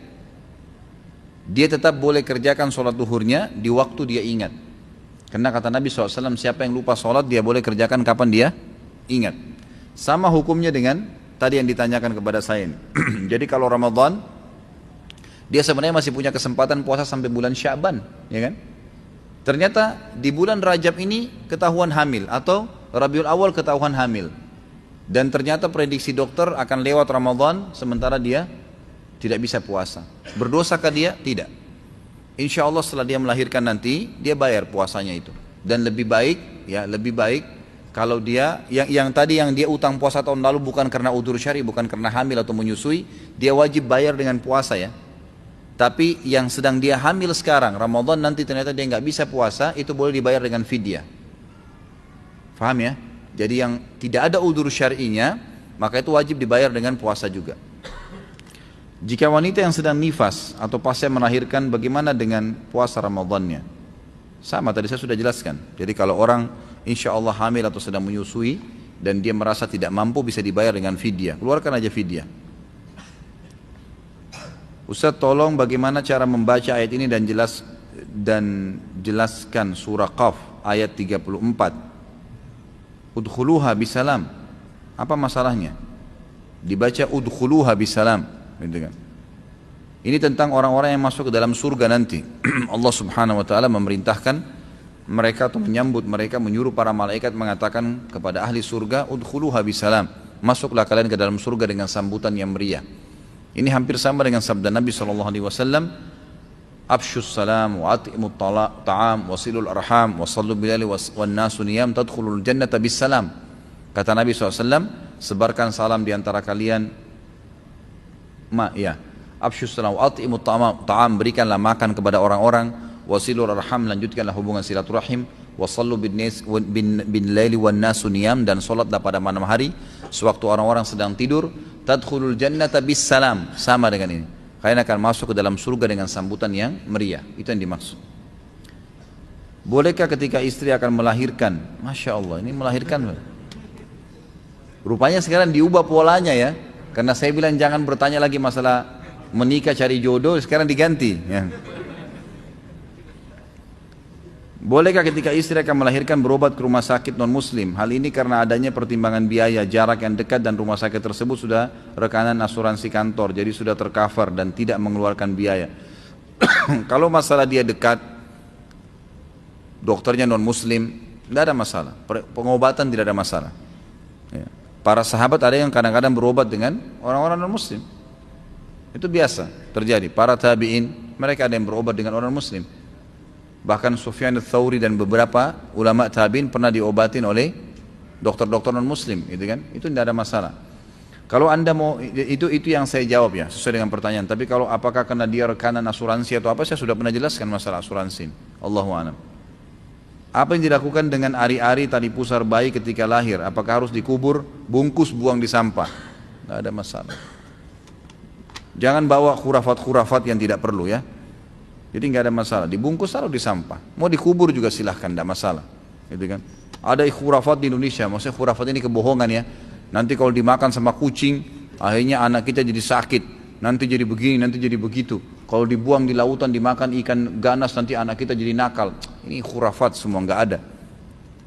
Dia tetap boleh kerjakan sholat duhurnya di waktu dia ingat. Karena kata Nabi SAW, siapa yang lupa sholat dia boleh kerjakan kapan dia ingat. Sama hukumnya dengan tadi yang ditanyakan kepada saya ini. Jadi kalau Ramadan, dia sebenarnya masih punya kesempatan puasa sampai bulan Sya'ban, ya kan? Ternyata di bulan Rajab ini ketahuan hamil, atau Rabiul Awal ketahuan hamil. Dan ternyata prediksi dokter akan lewat Ramadan sementara dia tidak bisa puasa. Berdosakah dia? Tidak. Insya Allah setelah dia melahirkan nanti dia bayar puasanya itu. Dan lebih baik kalau dia yang tadi yang dia utang puasa tahun lalu bukan karena udzur syar'i, bukan karena hamil atau menyusui, dia wajib bayar dengan puasa ya. Tapi yang sedang dia hamil sekarang, Ramadan nanti ternyata dia nggak bisa puasa, itu boleh dibayar dengan fidyah. Faham ya? Jadi yang tidak ada udzur syar'inya, maka itu wajib dibayar dengan puasa juga. Jika wanita yang sedang nifas atau pasca melahirkan, bagaimana dengan puasa Ramadannya? Sama tadi saya sudah jelaskan. Jadi kalau orang insya Allah hamil atau sedang menyusui dan dia merasa tidak mampu, bisa dibayar dengan fidyah. Keluarkan aja fidyah. Ustaz, tolong bagaimana cara membaca ayat ini dan jelaskan surah Qaf ayat 34. Udkhuluha bisalam. Apa masalahnya? Dibaca udkhuluha bisalam, gitu kan? Ini tentang orang-orang yang masuk ke dalam surga nanti. Allah Subhanahu wa taala memerintahkan mereka atau menyambut mereka, menyuruh para malaikat mengatakan kepada ahli surga, udkhuluha bisalam. Masuklah kalian ke dalam surga dengan sambutan yang meriah. Ini hampir sama dengan sabda Nabi SAW, Afshus salam wa at'imut ta'am wa silul arham wa sallu bilali wa nasu niyam tadkhulul jannata bis salam. Kata Nabi SAW, sebarkan salam di antara kalian. Afshus salam wa at'imut ta'am, berikanlah makan kepada orang-orang, wa silul arham, lanjutkanlah hubungan silaturahim, wa sallu bin laili wan nasu niyam, dan salatlah pada malam hari sewaktu orang-orang sedang tidur. Tadkhulul jannata bis salam, sama dengan ini. Kalian akan masuk ke dalam surga dengan sambutan yang meriah. Itu yang dimaksud. Bolehkah ketika istri akan melahirkan? Masya Allah, ini melahirkan. Rupanya sekarang diubah polanya ya. Karena saya bilang jangan bertanya lagi masalah menikah cari jodoh, sekarang diganti ya. Bolehkah ketika istri akan melahirkan berobat ke rumah sakit non-muslim? Hal ini karena adanya pertimbangan biaya, jarak yang dekat, dan rumah sakit tersebut sudah rekanan asuransi kantor, jadi sudah tercover dan tidak mengeluarkan biaya. Kalau masalah dia dekat, dokternya non-muslim, tidak ada masalah. Pengobatan tidak ada masalah. Ya. Para sahabat ada yang kadang-kadang berobat dengan orang-orang non-muslim. Itu biasa terjadi. Para tabi'in, mereka ada yang berobat dengan orang muslim. Bahkan Sufyan ats-Tsauri dan beberapa ulama tabi'in pernah diobatin oleh dokter-dokter non-muslim, gitu kan? Itu tidak ada masalah. Kalau Anda mau, itu yang saya jawab ya, sesuai dengan pertanyaan. Tapi kalau apakah karena dia rekanan asuransi atau apa, saya sudah pernah jelaskan masalah asuransi. Allahu a'lam. Apa yang dilakukan dengan ari-ari tali pusar bayi ketika lahir? Apakah harus dikubur, bungkus, buang di sampah? Tidak ada masalah. Jangan bawa khurafat-khurafat yang tidak perlu ya. Jadi nggak ada masalah, dibungkus taruh di sampah. Mau dikubur juga silahkan, tidak masalah. Gitu kan? Ada khurafat di Indonesia, maksudnya khurafat ini kebohongan ya. Nanti kalau dimakan sama kucing, akhirnya anak kita jadi sakit. Nanti jadi begini, nanti jadi begitu. Kalau dibuang di lautan, dimakan ikan ganas, nanti anak kita jadi nakal. Ini khurafat semua, nggak ada.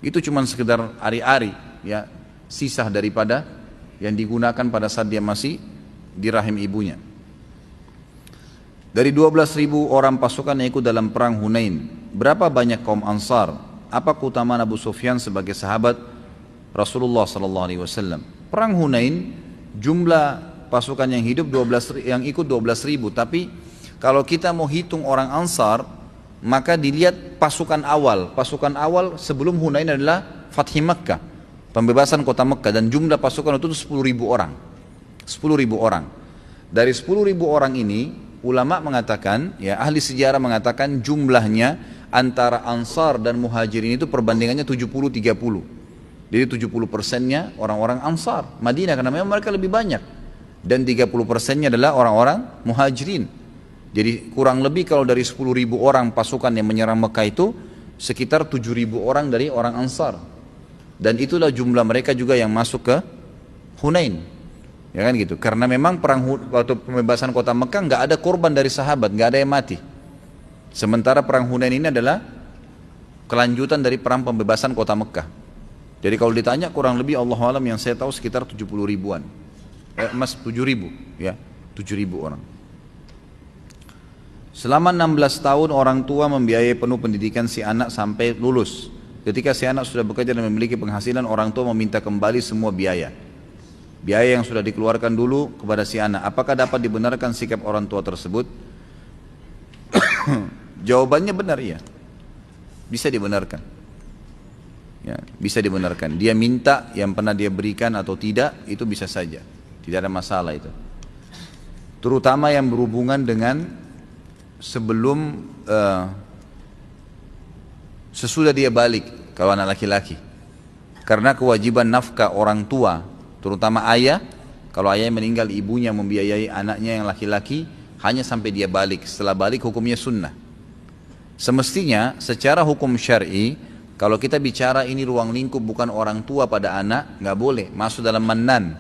Itu cuma sekedar ari-ari, ya, sisa daripada yang digunakan pada saat dia masih di rahim ibunya. Dari 12.000 orang pasukan yang ikut dalam perang Hunain, berapa banyak kaum Ansar? Apa keutamaan Abu Sufyan sebagai sahabat Rasulullah SAW? Perang Hunain, jumlah pasukan yang hidup yang ikut 12.000. Tapi kalau kita mau hitung orang Ansar, maka dilihat pasukan awal. Pasukan awal sebelum Hunain adalah Fathi Makkah, pembebasan kota Makkah, dan jumlah pasukan itu 10.000 orang. 10.000 orang. Dari 10.000 orang ini, ulama mengatakan, ya ahli sejarah mengatakan jumlahnya antara Ansar dan Muhajirin itu perbandingannya 70-30. Jadi 70%-nya orang-orang Ansar Madinah karena memang mereka lebih banyak, dan 30%-nya adalah orang-orang Muhajirin. Jadi kurang lebih kalau dari 10.000 orang pasukan yang menyerang Mekah itu sekitar 7.000 orang dari orang Ansar. Dan itulah jumlah mereka juga yang masuk ke Hunain. Ya kan gitu. Karena memang waktu pembebasan kota Mekah nggak ada korban dari sahabat, nggak ada yang mati. Sementara perang Hunain ini adalah kelanjutan dari perang pembebasan kota Mekah. Jadi kalau ditanya kurang lebih Allah alam yang saya tahu sekitar 70 ribuan. 7.000 ya, 7.000 orang. Selama 16 tahun orang tua membiayai penuh pendidikan si anak sampai lulus. Ketika si anak sudah bekerja dan memiliki penghasilan, orang tua meminta kembali semua biaya. Biaya yang sudah dikeluarkan dulu kepada si anak. Apakah dapat dibenarkan sikap orang tua tersebut? Jawabannya benar, iya. Bisa dibenarkan. Ya, bisa dibenarkan. Dia minta yang pernah dia berikan atau tidak, itu bisa saja. Tidak ada masalah itu. Terutama yang berhubungan dengan sebelum sesudah dia balik, kalau anak laki-laki. Karena kewajiban nafkah orang tua, terutama ayah, kalau ayah meninggal ibunya membiayai anaknya yang laki-laki hanya sampai dia balik. Setelah balik hukumnya sunnah. Semestinya secara hukum syar'i, kalau kita bicara ini ruang lingkup bukan orang tua pada anak, nggak boleh masuk dalam manan,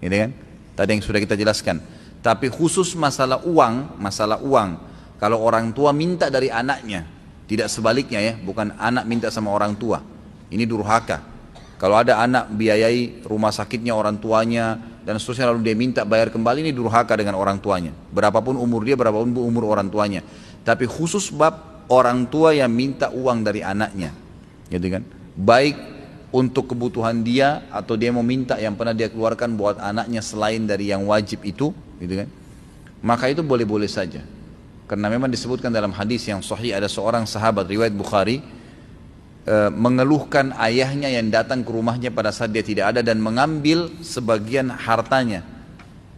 gitu kan? Tadi yang sudah kita jelaskan. Tapi khusus masalah uang, kalau orang tua minta dari anaknya, tidak sebaliknya ya, bukan anak minta sama orang tua. Ini durhaka. Kalau ada anak biayai rumah sakitnya orang tuanya dan seterusnya lalu dia minta bayar kembali, ini durhaka dengan orang tuanya. Berapapun umur dia, berapapun umur orang tuanya. Tapi khusus bab orang tua yang minta uang dari anaknya, gitu kan? Baik untuk kebutuhan dia atau dia mau minta yang pernah dia keluarkan buat anaknya selain dari yang wajib itu, gitu kan? Maka itu boleh-boleh saja. Karena memang disebutkan dalam hadis yang sahih ada seorang sahabat riwayat Bukhari mengeluhkan ayahnya yang datang ke rumahnya pada saat dia tidak ada dan mengambil sebagian hartanya.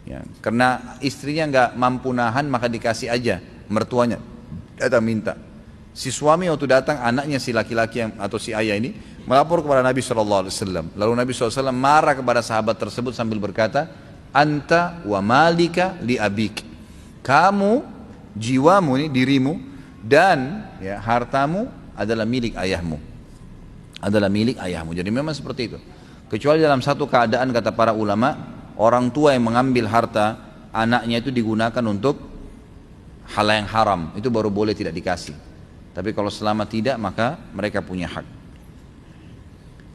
Ya, karena istrinya nggak mampu nahan maka dikasih aja mertuanya datang minta. Si suami waktu datang anaknya si laki-laki atau si ayah ini melapor kepada Nabi SAW. Lalu Nabi SAW marah kepada sahabat tersebut sambil berkata, Anta wa malika li abik. Kamu, jiwamu ini, dirimu dan ya, hartamu adalah milik ayahmu. Adalah milik ayahmu. Jadi memang seperti itu. Kecuali dalam satu keadaan kata para ulama, orang tua yang mengambil harta anaknya itu digunakan untuk hal yang haram, itu baru boleh tidak dikasih. Tapi kalau selama tidak maka mereka punya hak.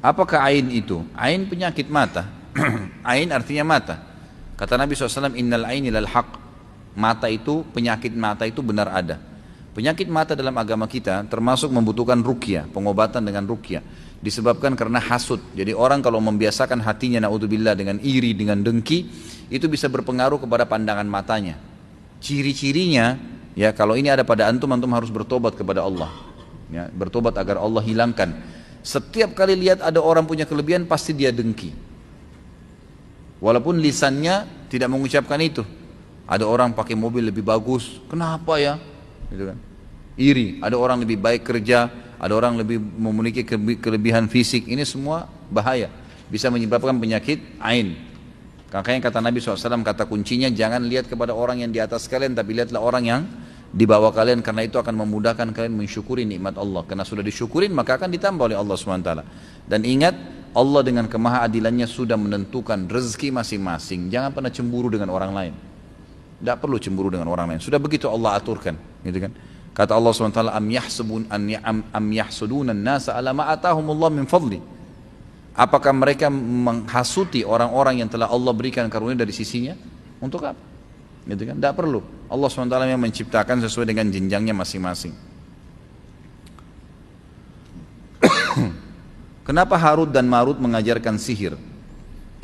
Apakah ain itu? Ain penyakit mata. Ain artinya mata. Kata Nabi SAW, innal aini lal haq. Mata itu, penyakit mata itu benar ada. Penyakit mata dalam agama kita termasuk membutuhkan ruqyah, pengobatan dengan ruqyah. Disebabkan karena hasud. Jadi orang kalau membiasakan hatinya naudzubillah dengan iri, dengan dengki, itu bisa berpengaruh kepada pandangan matanya. Ciri-cirinya, ya kalau ini ada pada antum, antum harus bertobat kepada Allah. Ya, bertobat agar Allah hilangkan. Setiap kali lihat ada orang punya kelebihan, pasti dia dengki. Walaupun lisannya tidak mengucapkan itu. Ada orang pakai mobil lebih bagus, kenapa ya? Gitu kan. Iri, ada orang lebih baik kerja, ada orang lebih memiliki kelebihan fisik, ini semua bahaya. Bisa menyebabkan penyakit ain. Makanya kata Nabi SAW, kata kuncinya jangan lihat kepada orang yang di atas kalian, tapi lihatlah orang yang di bawah kalian, karena itu akan memudahkan kalian mensyukuri nikmat Allah. Karena sudah disyukurin maka akan ditambah oleh Allah SWT. Dan ingat, Allah dengan kemahaadilannya sudah menentukan rezeki masing-masing. Jangan pernah cemburu dengan orang lain. Tidak perlu cemburu dengan orang lain. Sudah begitu Allah aturkan, gitu kan? Kata Allah SWT, am yahsuduna an-nasa ala ma atahumullah min fadli. Apakah mereka menghasuti orang-orang yang telah Allah berikan karunia dari sisinya? Untuk apa? Gitu kan? Tidak perlu. Allah SWT yang menciptakan sesuai dengan jenjangnya masing-masing. Kenapa Harut dan Marut mengajarkan sihir?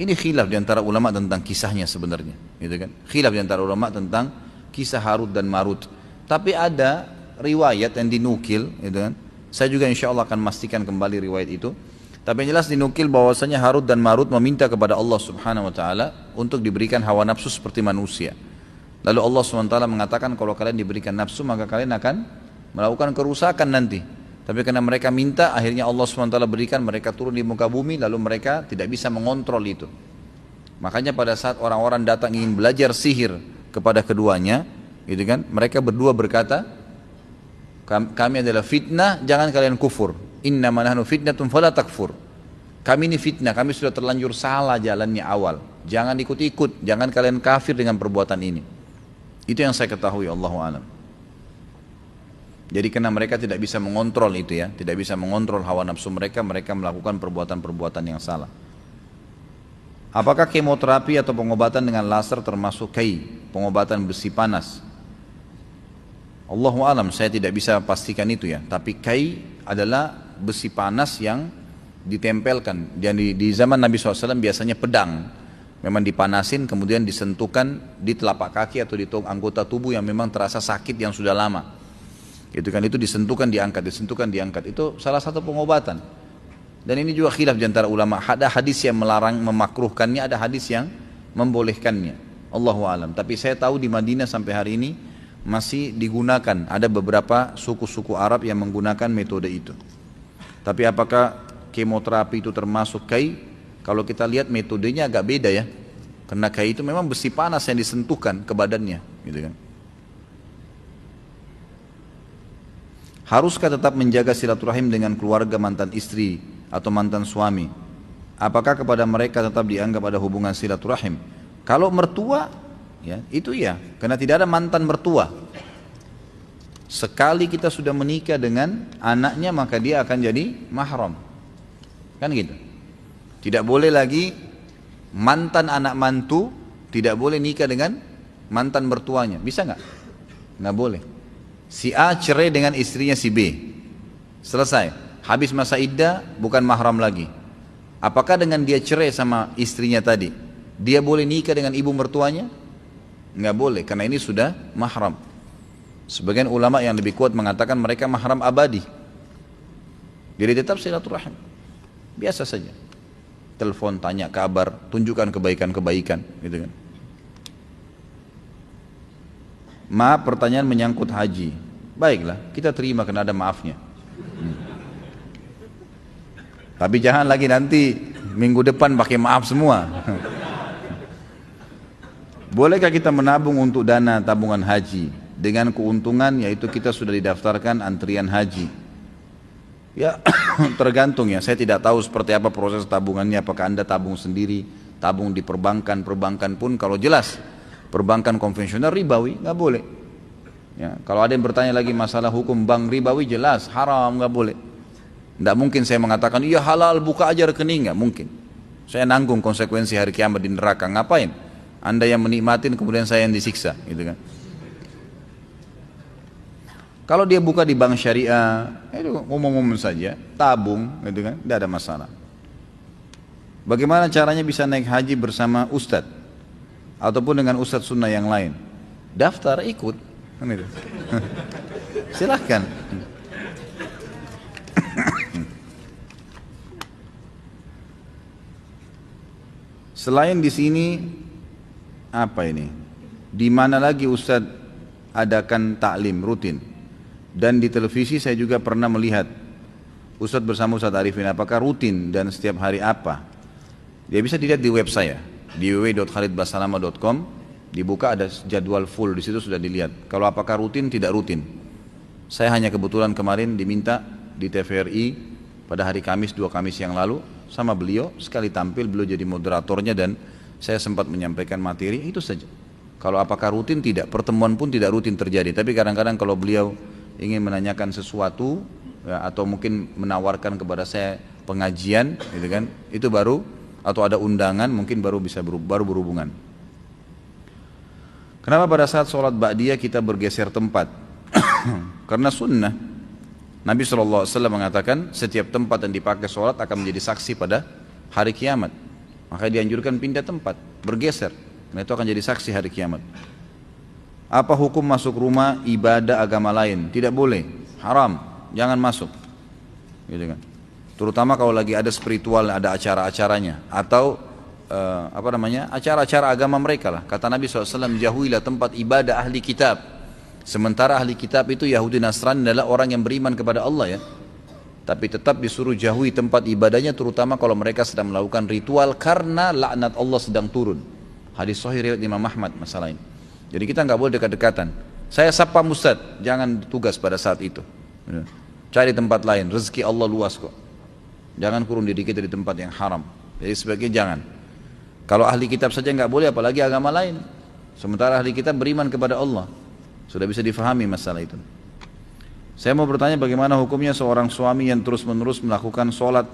Ini khilaf di antara ulama tentang kisahnya sebenarnya, gitu kan? Khilaf di antara ulama tentang kisah Harut dan Marut. Tapi ada riwayat yang dinukil, gitu kan? Saya juga insya Allah akan memastikan kembali riwayat itu. Tapi yang jelas dinukil bahwasanya Harut dan Marut meminta kepada Allah Subhanahu Wa Taala untuk diberikan hawa nafsu seperti manusia. Lalu Allah Subhanahu Wa Taala mengatakan kalau kalian diberikan nafsu maka kalian akan melakukan kerusakan nanti. Tapi karena mereka minta, akhirnya Allah SWT berikan mereka turun di muka bumi, lalu mereka tidak bisa mengontrol itu. Makanya pada saat orang-orang datang ingin belajar sihir kepada keduanya, gitu kan, mereka berdua berkata, kami adalah fitnah, jangan kalian kufur. Innama nahnu fitnatun fala takfur. Kami ini fitnah, kami sudah terlanjur salah jalannya awal. Jangan ikut-ikut, jangan kalian kafir dengan perbuatan ini. Itu yang saya ketahui, Allahu a'lam. Jadi karena mereka tidak bisa mengontrol itu ya, tidak bisa mengontrol hawa nafsu mereka, mereka melakukan perbuatan-perbuatan yang salah. Apakah kemoterapi atau pengobatan dengan laser termasuk kai, pengobatan besi panas? Allahu a'lam, saya tidak bisa pastikan itu ya. Tapi kai adalah besi panas yang ditempelkan. Dan di zaman Nabi SAW biasanya pedang, memang dipanasin kemudian disentuhkan di telapak kaki atau di anggota tubuh yang memang terasa sakit yang sudah lama. Itu kan, itu disentuhkan diangkat, itu salah satu pengobatan. Dan ini juga khilaf di antara ulama, ada hadis yang melarang memakruhkannya, ada hadis yang membolehkannya. Allahu a'lam. Tapi saya tahu di Madinah sampai hari ini masih digunakan, ada beberapa suku-suku Arab yang menggunakan metode itu. Tapi apakah kemoterapi itu termasuk kai? Kalau kita lihat metodenya agak beda ya, karena kai itu memang besi panas yang disentuhkan ke badannya, gitu kan. Haruskah tetap menjaga silaturahim dengan keluarga mantan istri atau mantan suami? Apakah kepada mereka tetap dianggap ada hubungan silaturahim? Kalau mertua, ya itu ya, karena tidak ada mantan mertua. Sekali kita sudah menikah dengan anaknya, maka dia akan jadi mahram, kan gitu. Tidak boleh lagi mantan anak mantu, tidak boleh nikah dengan mantan mertuanya. Bisa nggak? Nggak boleh. Si A cerai dengan istrinya si B, selesai, habis masa iddah, bukan mahram lagi. Apakah dengan dia cerai sama istrinya tadi, dia boleh nikah dengan ibu mertuanya? Nggak boleh, karena ini sudah mahram. Sebagian ulama yang lebih kuat mengatakan mereka mahram abadi. Jadi tetap silaturahim, biasa saja. Telepon, tanya kabar, tunjukkan kebaikan-kebaikan, gitu kan. Maaf, pertanyaan menyangkut haji. Baiklah, kita terima karena ada maafnya. Tapi jangan lagi nanti minggu depan pakai maaf semua. Bolehkah kita menabung untuk dana tabungan haji dengan keuntungan yaitu kita sudah didaftarkan antrian haji? Ya tergantung ya, saya tidak tahu seperti apa proses tabungannya. Apakah Anda tabung sendiri, tabung di perbankan? Perbankan pun kalau jelas perbankan konvensional ribawi, nggak boleh. Ya, kalau ada yang bertanya lagi masalah hukum bank ribawi, jelas haram, nggak boleh. Nggak mungkin saya mengatakan iya halal buka aja rekening, nggak mungkin. Saya nanggung konsekuensi hari kiamat di neraka. Ngapain? Anda yang menikmatin kemudian saya yang disiksa, gitu kan? Kalau dia buka di bank syariah, itu umum-umum saja, tabung, gitu kan? Tidak ada masalah. Bagaimana caranya bisa naik haji bersama ustadz? Ataupun dengan ustadz sunnah yang lain, daftar ikut, kan itu. Silahkan. Selain di sini, apa ini? Di mana lagi ustadz adakan taklim rutin? Dan di televisi saya juga pernah melihat ustadz bersama Ustadz Arifin. Apakah rutin dan setiap hari apa? Dia bisa dilihat di web saya, di www.khalidbasalama.com, dibuka ada jadwal full, di situ sudah dilihat. Kalau apakah rutin, tidak rutin. Saya hanya kebetulan kemarin diminta di TVRI pada hari Kamis, 2 Kamis yang lalu, sama beliau, sekali tampil beliau jadi moderatornya dan saya sempat menyampaikan materi, itu saja. Kalau apakah rutin, tidak. Pertemuan pun tidak rutin terjadi, tapi kadang-kadang kalau beliau ingin menanyakan sesuatu ya, atau mungkin menawarkan kepada saya pengajian, gitu kan, itu baru, atau ada undangan mungkin baru bisa baru berhubungan. Kenapa pada saat sholat ba'diyah kita bergeser tempat? Karena sunnah. Nabi SAW mengatakan setiap tempat yang dipakai sholat akan menjadi saksi pada hari kiamat. Maka dianjurkan pindah tempat, bergeser, nah itu akan jadi saksi hari kiamat. Apa hukum masuk rumah ibadah agama lain? Tidak boleh, haram, jangan masuk, gitu kan. Terutama kalau lagi ada spiritual, ada acara-acaranya, atau acara-acara agama mereka lah. Kata Nabi SAW, jauhilah tempat ibadah ahli kitab. Sementara ahli kitab itu Yahudi Nasrani adalah orang yang beriman kepada Allah ya. tapi tetap disuruh jauhi tempat ibadahnya, terutama kalau mereka sedang melakukan ritual karena laknat Allah sedang turun. Hadis sahih riwayat Imam Ahmad masalah ini. Jadi kita nggak boleh dekat-dekatan. Saya sapa Ustaz, jangan tugas pada saat itu. Cari tempat lain, rezeki Allah luas kok. Jangan kurung diri kita di tempat yang haram. Jadi sebaiknya jangan. Kalau ahli kitab saja nggak boleh, apalagi agama lain. Sementara ahli kitab beriman kepada Allah. Sudah bisa difahami masalah itu. Saya mau bertanya bagaimana hukumnya seorang suami yang terus-menerus melakukan sholat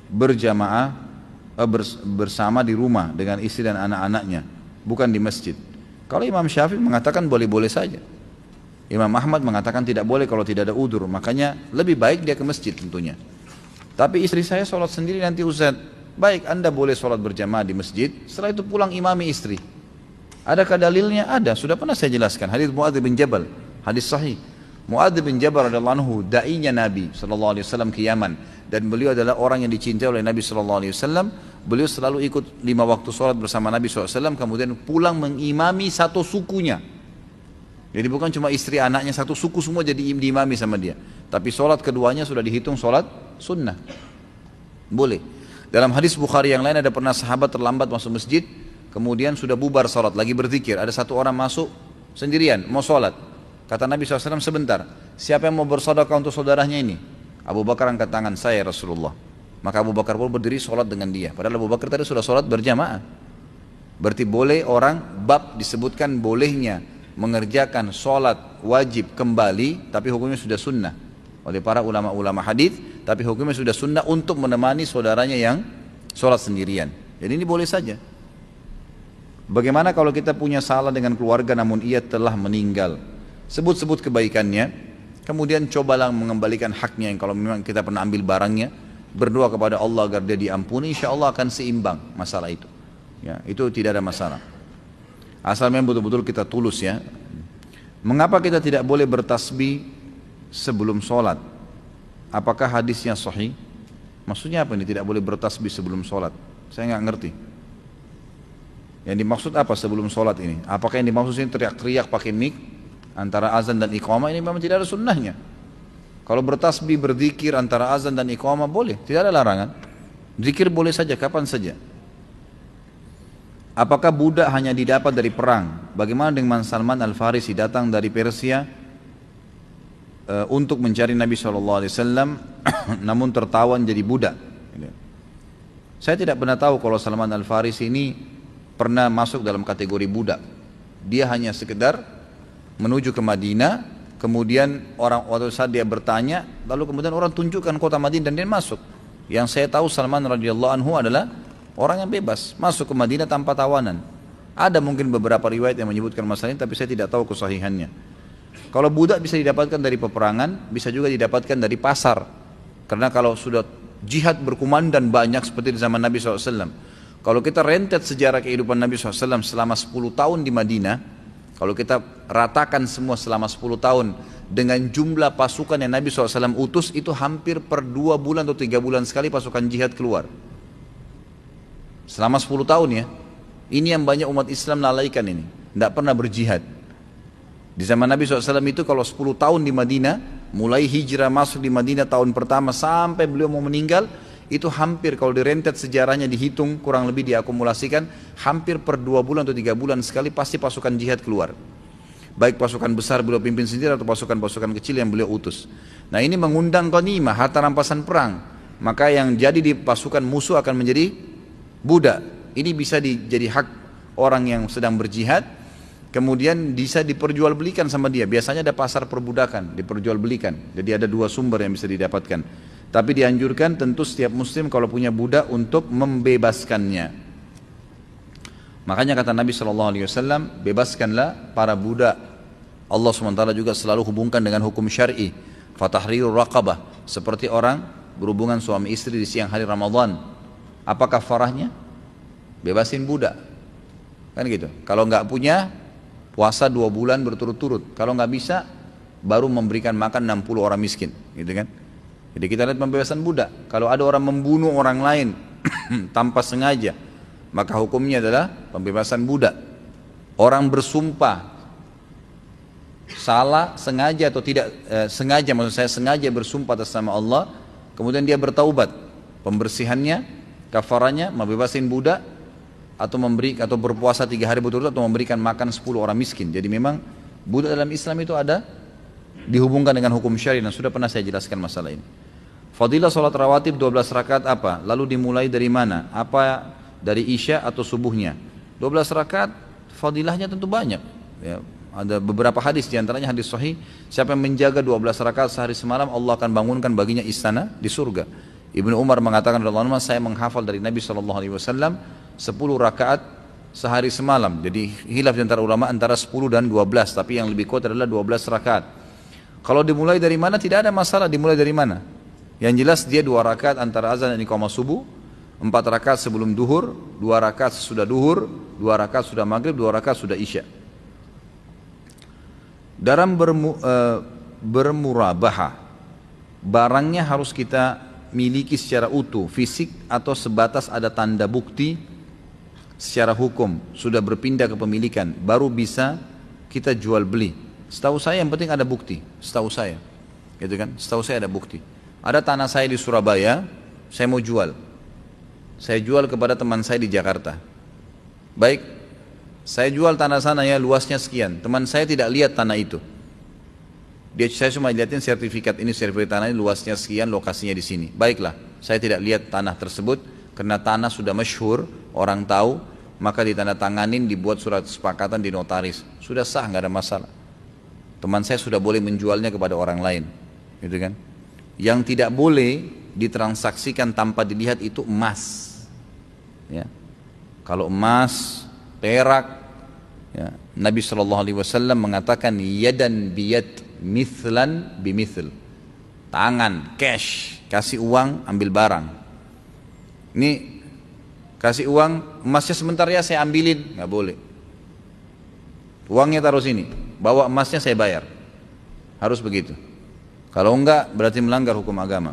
berjamaah bersama di rumah dengan istri dan anak-anaknya, bukan di masjid. Kalau Imam Syafi'i mengatakan boleh-boleh saja. Imam Ahmad mengatakan tidak boleh kalau tidak ada udzur, makanya lebih baik dia ke masjid tentunya. Tapi istri saya sholat sendiri nanti Ustaz. Baik, Anda boleh sholat berjamaah di masjid, setelah itu pulang imami istri. Adakah dalilnya? Ada, sudah pernah saya jelaskan. Hadis Muadz bin Jabal, hadis sahih. Muadz bin Jabal radhiyallahu anhu, da'inya Nabi sallallahu alaihi wasallam ke Yaman, dan beliau adalah orang yang dicintai oleh Nabi sallallahu alaihi wasallam. Beliau selalu ikut 5 waktu sholat bersama Nabi SAW, kemudian pulang mengimami satu sukunya. Jadi bukan cuma istri anaknya, satu suku semua jadi diimami sama dia. Tapi sholat keduanya sudah dihitung sholat sunnah. Boleh. Dalam hadis Bukhari yang lain ada pernah sahabat terlambat masuk masjid, kemudian sudah bubar sholat, lagi berzikir. Ada satu orang masuk sendirian, mau sholat. Kata Nabi SAW, sebentar, siapa yang mau bersedekah untuk saudaranya ini? Abu Bakar angkat tangan, saya Rasulullah. Maka Abu Bakar pun berdiri sholat dengan dia. Padahal Abu Bakar tadi sudah sholat berjamaah. Berarti boleh orang, bab disebutkan bolehnya mengerjakan sholat wajib kembali, tapi hukumnya sudah sunnah oleh para ulama-ulama hadis, tapi hukumnya sudah sunnah untuk menemani saudaranya yang sholat sendirian. Jadi ini boleh saja. Bagaimana kalau kita punya salah dengan keluarga namun ia telah meninggal? Sebut-sebut kebaikannya, kemudian cobalah mengembalikan haknya yang kalau memang kita pernah ambil barangnya, berdoa kepada Allah agar dia diampuni, insya Allah akan seimbang masalah itu. Ya, itu tidak ada masalah. Asal memang betul-betul kita tulus ya. Mengapa kita tidak boleh bertasbih sebelum sholat? Apakah hadisnya sahih? Maksudnya apa ini tidak boleh bertasbih sebelum sholat? Saya nggak ngerti. Yang dimaksud apa sebelum sholat ini? Apakah yang dimaksud ini teriak-teriak pakai mic antara azan dan iqamah? Ini memang tidak ada sunnahnya. Kalau bertasbih berzikir antara azan dan iqamah boleh, tidak ada larangan. Zikir boleh saja kapan saja. Apakah budak hanya didapat dari perang? Bagaimana dengan Salman Al-Farisi datang dari Persia untuk mencari Nabi SAW, namun tertawan jadi budak? Saya tidak pernah tahu kalau Salman Al-Farisi ini pernah masuk dalam kategori budak. Dia hanya sekedar menuju ke Madinah, kemudian waktu saat dia bertanya, lalu kemudian orang tunjukkan kota Madinah dan dia masuk. Yang saya tahu Salman radhiyallahu anhu adalah orang yang bebas, masuk ke Madinah tanpa tawanan. Ada mungkin beberapa riwayat yang menyebutkan masalah ini, tapi saya tidak tahu kesahihannya. Kalau budak bisa didapatkan dari peperangan, bisa juga didapatkan dari pasar. Karena kalau sudah jihad berkumandan banyak seperti di zaman Nabi SAW. Kalau kita rentet sejarah kehidupan Nabi SAW selama 10 tahun di Madinah, kalau kita ratakan semua selama 10 tahun dengan jumlah pasukan yang Nabi SAW utus, itu hampir per 2 bulan atau 3 bulan sekali pasukan jihad keluar. Selama 10 tahun ya. Ini yang banyak umat Islam lalaikan ini. Tidak pernah berjihad. Di zaman Nabi SAW itu kalau 10 tahun di Madinah, mulai hijrah masuk di Madinah tahun pertama sampai beliau mau meninggal, itu hampir kalau direntet sejarahnya dihitung, kurang lebih diakumulasikan, hampir per 2 bulan atau 3 bulan sekali pasti pasukan jihad keluar. Baik pasukan besar beliau pimpin sendiri atau pasukan-pasukan kecil yang beliau utus. Nah ini mengundang ghanimah, harta rampasan perang. Maka yang jadi di pasukan musuh akan menjadi budak. Ini bisa jadi hak orang yang sedang berjihad, kemudian bisa diperjualbelikan sama dia. Biasanya ada pasar perbudakan, diperjualbelikan. Jadi ada 2 sumber yang bisa didapatkan. Tapi dianjurkan tentu setiap muslim kalau punya budak untuk membebaskannya. Makanya kata Nabi SAW, bebaskanlah para budak. Allah SWT juga selalu hubungkan dengan hukum syar'i, fatahrirur raqabah, seperti orang berhubungan suami istri di siang hari Ramadan. Apa kafarahnya? Bebasin budak. Kan gitu. Kalau nggak punya, puasa 2 bulan berturut-turut. Kalau nggak bisa, baru memberikan makan 60 orang miskin. Gitu kan. Jadi kita lihat pembebasan budak. Kalau ada orang membunuh orang lain tanpa sengaja, maka hukumnya adalah pembebasan budak. Orang bersumpah salah sengaja atau tidak sengaja, maksud saya sengaja bersumpah atas nama Allah, kemudian dia bertaubat, pembersihannya, kafarannya membebasin budak, atau berpuasa 3 hari berturut-turut, atau memberikan makan 10 orang miskin. Jadi memang budak dalam Islam itu ada dihubungkan dengan hukum syari, dan sudah pernah saya jelaskan masalah ini. Fadilah sholat rawatib 12 rakaat apa? Lalu dimulai dari mana? Apa dari isya atau subuhnya? 12 rakaat fadilahnya tentu banyak ya. Ada beberapa hadis, diantaranya hadis sahih, siapa yang menjaga 12 rakaat sehari semalam, Allah akan bangunkan baginya istana di surga. Ibnu Umar mengatakan, saya menghafal dari Nabi SAW 10 rakaat sehari semalam. Jadi hilaf di antara ulama antara 10 dan 12, tapi yang lebih kuat adalah 12 rakaat. Kalau dimulai dari mana tidak ada masalah, dimulai dari mana. Yang jelas dia 2 rakaat antara azan dan iqamah subuh, 4 rakaat sebelum duhur, 2 rakaat sesudah duhur, 2 rakaat sudah maghrib, 2 rakaat sudah isya. Dalam bermurabahah, barangnya harus kita miliki secara utuh, fisik, atau sebatas ada tanda bukti secara hukum, sudah berpindah ke pemilikan, baru bisa kita jual beli. Setahu saya yang penting ada bukti, setahu saya, gitu kan? Setahu saya ada bukti. Ada tanah saya di Surabaya, saya mau jual. Saya jual kepada teman saya di Jakarta. Baik, saya jual tanah sana ya, luasnya sekian. Teman saya tidak lihat tanah itu. Saya cuma lihatin sertifikat ini, sertifikat tanah ini luasnya sekian, lokasinya di sini. Baiklah, saya tidak lihat tanah tersebut karena tanah sudah masyhur, orang tahu, maka ditandatanganin, dibuat surat kesepakatan di notaris. Sudah sah, nggak ada masalah. Teman saya sudah boleh menjualnya kepada orang lain, gitu kan? Yang tidak boleh ditransaksikan tanpa dilihat itu emas. Ya. Kalau emas, perak, ya. Nabi SAW mengatakan yadan biyad mithlan bimithl, tangan cash, kasih uang ambil barang. Ini kasih uang, emasnya sebentar ya saya ambilin, nggak boleh. Uangnya taruh sini, bawa emasnya saya bayar, harus begitu. Kalau enggak berarti melanggar hukum agama.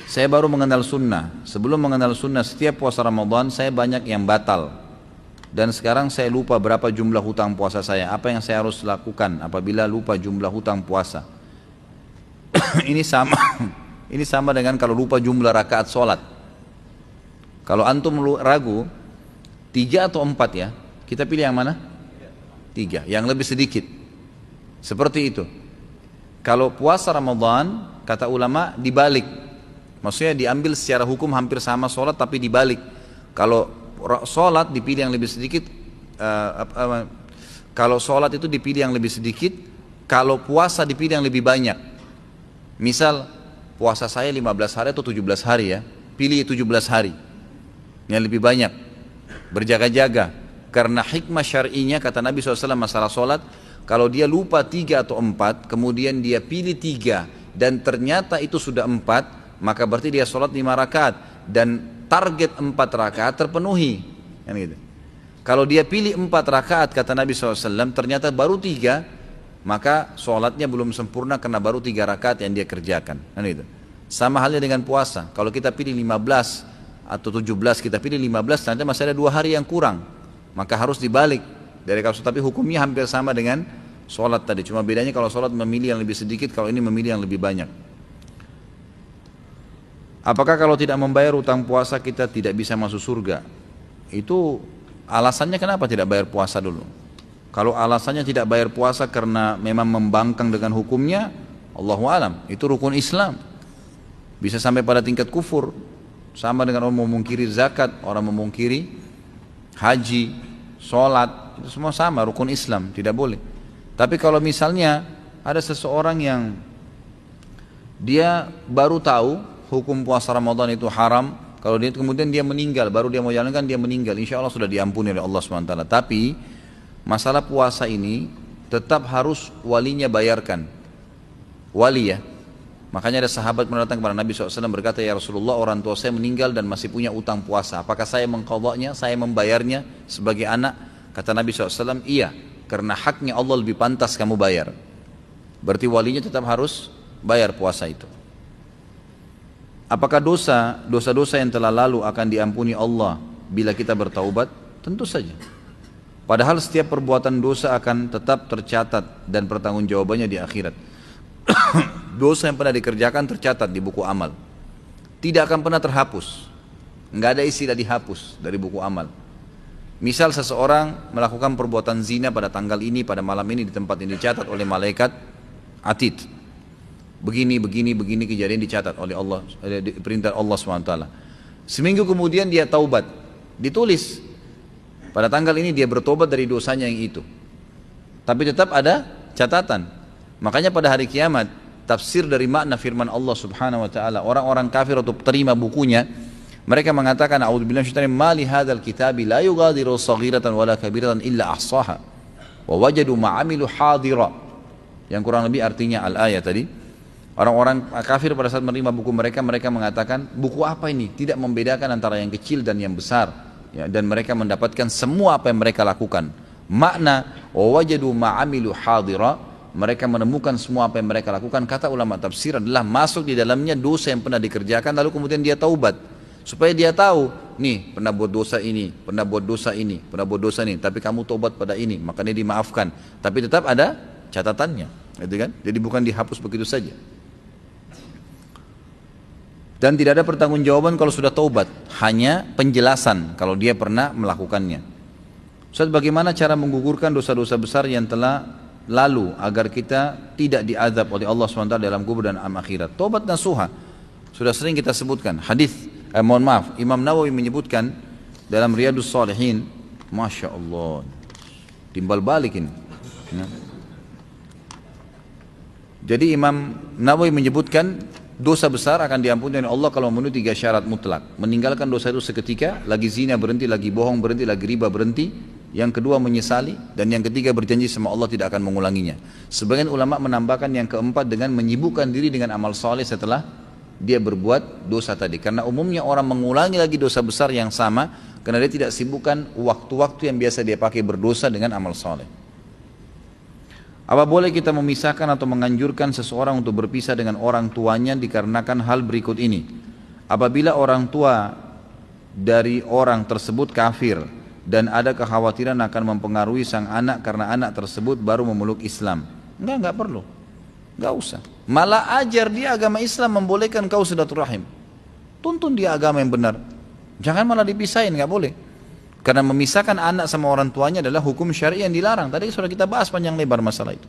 Saya baru mengenal sunnah. Sebelum mengenal sunnah, setiap puasa Ramadan saya banyak yang batal. Dan sekarang saya lupa berapa jumlah hutang puasa saya. Apa yang saya harus lakukan apabila lupa jumlah hutang puasa? Ini sama dengan kalau lupa jumlah rakaat sholat. Kalau antum ragu 3 atau 4 ya, kita pilih yang mana? 3, yang lebih sedikit. Seperti itu. Kalau puasa Ramadan, kata ulama dibalik. Maksudnya diambil secara hukum hampir sama sholat, tapi dibalik. Kalau sholat dipilih yang lebih sedikit, kalau sholat itu dipilih yang lebih sedikit, kalau puasa dipilih yang lebih banyak. Misal puasa saya 15 hari atau 17 hari ya, pilih 17 hari yang lebih banyak, berjaga-jaga. Karena hikmah syar'inya, kata Nabi SAW masalah sholat, kalau dia lupa 3 atau 4, kemudian dia pilih 3 dan ternyata itu sudah 4, maka berarti dia sholat 5 rakaat dan target 4 rakaat terpenuhi, kan gitu. Kalau dia pilih 4 rakaat kata Nabi SAW, ternyata baru 3, maka sholatnya belum sempurna karena baru 3 rakaat yang dia kerjakan, kan gitu. Sama halnya dengan puasa. Kalau kita pilih 15 atau 17, kita pilih 15, ternyata masih ada 2 hari yang kurang, maka harus dibalik dari kasus. Tapi hukumnya hampir sama dengan sholat tadi, cuma bedanya kalau sholat memilih yang lebih sedikit, kalau ini memilih yang lebih banyak. Apakah kalau tidak membayar utang puasa kita tidak bisa masuk surga? Itu alasannya kenapa tidak bayar puasa dulu? Kalau alasannya tidak bayar puasa karena memang membangkang dengan hukumnya, Allahu alam, itu rukun Islam. Bisa sampai pada tingkat kufur. Sama dengan orang memungkiri zakat, orang memungkiri haji, sholat, itu semua sama, rukun Islam, tidak boleh. Tapi kalau misalnya ada seseorang yang dia baru tahu hukum puasa Ramadan itu haram, kalau dia kemudian dia meninggal, baru dia mau jalankan, dia meninggal, insya Allah sudah diampuni oleh Allah SWT. Tapi masalah puasa ini tetap harus walinya bayarkan, wali ya. Makanya ada sahabat mendatang kepada Nabi SAW berkata, ya Rasulullah, orang tua saya meninggal dan masih punya utang puasa, apakah saya mengqadhanya, saya membayarnya sebagai anak? Kata Nabi SAW, iya, karena haknya Allah lebih pantas kamu bayar. Berarti walinya tetap harus bayar puasa itu. Apakah dosa-dosa yang telah lalu akan diampuni Allah bila kita bertaubat? Tentu saja. Padahal setiap perbuatan dosa akan tetap tercatat dan pertanggungjawabannya di akhirat. Dosa yang pernah dikerjakan tercatat di buku amal. Tidak akan pernah terhapus. Enggak ada istilah dihapus dari buku amal. Misal seseorang melakukan perbuatan zina pada tanggal ini, pada malam ini, di tempat ini, dicatat oleh malaikat atid. Begini kejadian dicatat oleh Allah, perintah Allah SWT. Seminggu kemudian dia taubat, ditulis pada tanggal ini dia bertobat dari dosanya yang itu. Tapi tetap ada catatan. Makanya pada hari kiamat, tafsir dari makna firman Allah Subhanahu wa taala, orang-orang kafir untuk terima bukunya, mereka mengatakan, a'udzubillahi minasyaitonir rajim, ma li hadzal kitabi la yughadiru shaghiratan wala kabiratan illa ahsaha wa wajadu ma 'amilu hadira. Yang kurang lebih artinya al-ayat tadi. Orang-orang kafir pada saat menerima buku mereka, mereka mengatakan, buku apa ini? Tidak membedakan antara yang kecil dan yang besar. Ya, dan mereka mendapatkan semua apa yang mereka lakukan. Makna wa wajadu ma 'amilu hadira, mereka menemukan semua apa yang mereka lakukan. Kata ulama tafsir adalah masuk di dalamnya dosa yang pernah dikerjakan, lalu kemudian dia taubat. Supaya dia tahu, nih pernah buat dosa ini, pernah buat dosa ini, pernah buat dosa ini, tapi kamu taubat pada ini, makanya dimaafkan. Tapi tetap ada catatannya, gitu kan? Jadi bukan dihapus begitu saja. Dan tidak ada pertanggungjawaban kalau sudah taubat, hanya penjelasan kalau dia pernah melakukannya. Ustaz, bagaimana cara menggugurkan dosa-dosa besar yang telah lalu agar kita tidak diazab oleh Allah SWT dalam kubur dan akhirat? Taubat nasuha, sudah sering kita sebutkan. Imam Nawawi menyebutkan dalam Riyadhus Shalihin, Masya Allah, timbal balik ini. Ya. Jadi Imam Nawawi menyebutkan dosa besar akan diampuni oleh Allah kalau memenuhi 3 syarat mutlak. Meninggalkan dosa itu seketika, lagi zina berhenti, lagi bohong berhenti, lagi riba berhenti. Yang kedua menyesali, dan yang ketiga berjanji sama Allah tidak akan mengulanginya. Sebagian ulama menambahkan yang keempat dengan menyibukkan diri dengan amal soleh setelah dia berbuat dosa tadi. Karena umumnya orang mengulangi lagi dosa besar yang sama karena dia tidak sibukkan waktu-waktu yang biasa dia pakai berdosa dengan amal soleh. Apa boleh kita memisahkan atau menganjurkan seseorang untuk berpisah dengan orang tuanya dikarenakan hal berikut ini? Apabila orang tua dari orang tersebut kafir dan ada kekhawatiran akan mempengaruhi sang anak karena anak tersebut baru memeluk Islam. Enggak perlu. Enggak usah. Malah ajar dia agama Islam membolehkan kau silaturahim. Tuntun dia agama yang benar. Jangan malah dipisahin, enggak boleh. Karena memisahkan anak sama orang tuanya adalah hukum syariah yang dilarang. Tadi sudah kita bahas panjang lebar masalah itu.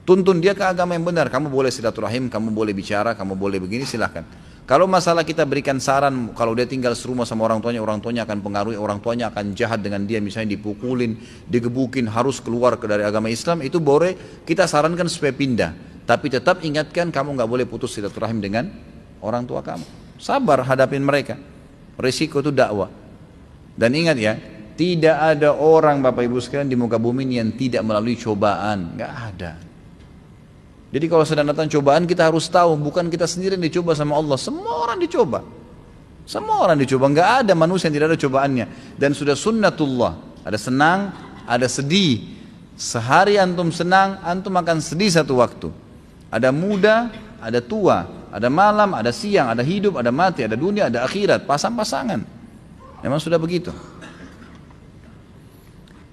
Tuntun dia ke agama yang benar. Kamu boleh silaturahim, kamu boleh bicara, kamu boleh begini, silahkan. Kalau masalah kita berikan saran, kalau dia tinggal serumah sama orang tuanya akan pengaruhi, orang tuanya akan jahat dengan dia, misalnya dipukulin, digebukin, harus keluar dari agama Islam, itu boleh kita sarankan supaya pindah. Tapi tetap ingatkan, kamu nggak boleh putus silaturahim dengan orang tua kamu. Sabar hadapin mereka. Risiko itu dakwah. Dan ingat ya, tidak ada orang Bapak Ibu sekalian di muka bumi ini yang tidak melalui cobaan, nggak ada. Jadi kalau sedang datang cobaan kita harus tahu, bukan kita sendiri yang dicoba sama Allah, semua orang dicoba. Semua orang dicoba, nggak ada manusia yang tidak ada cobaannya. Dan sudah sunnatullah, ada senang, ada sedih. Sehari antum senang, antum akan sedih satu waktu. Ada muda, ada tua, ada malam, ada siang, ada hidup, ada mati, ada dunia, ada akhirat, pasang-pasangan. Memang sudah begitu.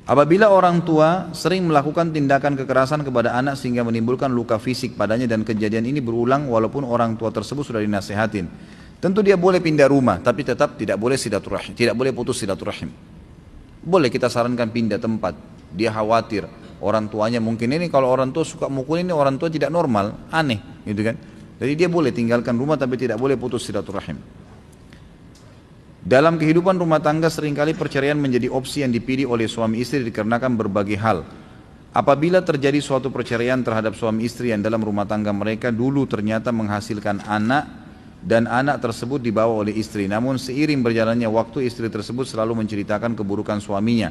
Apabila orang tua sering melakukan tindakan kekerasan kepada anak sehingga menimbulkan luka fisik padanya dan kejadian ini berulang walaupun orang tua tersebut sudah dinasihatin, tentu dia boleh pindah rumah, tapi tetap tidak boleh silaturahim, tidak boleh putus silaturahim. Boleh kita sarankan pindah tempat. Dia khawatir orang tuanya mungkin ini, kalau orang tua suka mukul ini, orang tua tidak normal, aneh, gitu kan? Jadi dia boleh tinggalkan rumah tapi tidak boleh putus silaturahim. Dalam kehidupan rumah tangga seringkali perceraian menjadi opsi yang dipilih oleh suami istri dikarenakan berbagai hal. Apabila terjadi suatu perceraian terhadap suami istri yang dalam rumah tangga mereka dulu ternyata menghasilkan anak dan anak tersebut dibawa oleh istri, namun seiring berjalannya waktu istri tersebut selalu menceritakan keburukan suaminya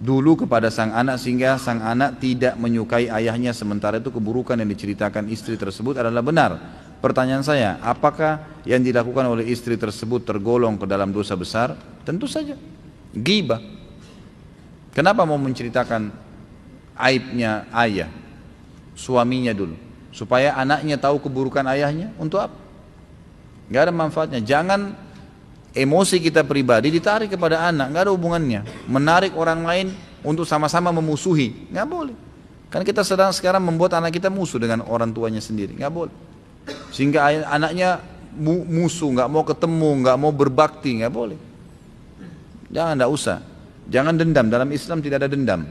dulu kepada sang anak sehingga sang anak tidak menyukai ayahnya, sementara itu keburukan yang diceritakan istri tersebut adalah benar. Pertanyaan saya, apakah yang dilakukan oleh istri tersebut tergolong ke dalam dosa besar? Tentu saja, ghibah. Kenapa mau menceritakan aibnya ayah, suaminya dulu? Supaya anaknya tahu keburukan ayahnya, untuk apa? Gak ada manfaatnya. Jangan emosi kita pribadi ditarik kepada anak, nggak ada hubungannya. Menarik orang lain untuk sama-sama memusuhi, nggak boleh. Kan kita sedang sekarang membuat anak kita musuh dengan orang tuanya sendiri, nggak boleh. Sehingga anaknya musuh, nggak mau ketemu, nggak mau berbakti, nggak boleh. Jangan, nggak usah. Jangan dendam. Dalam Islam tidak ada dendam.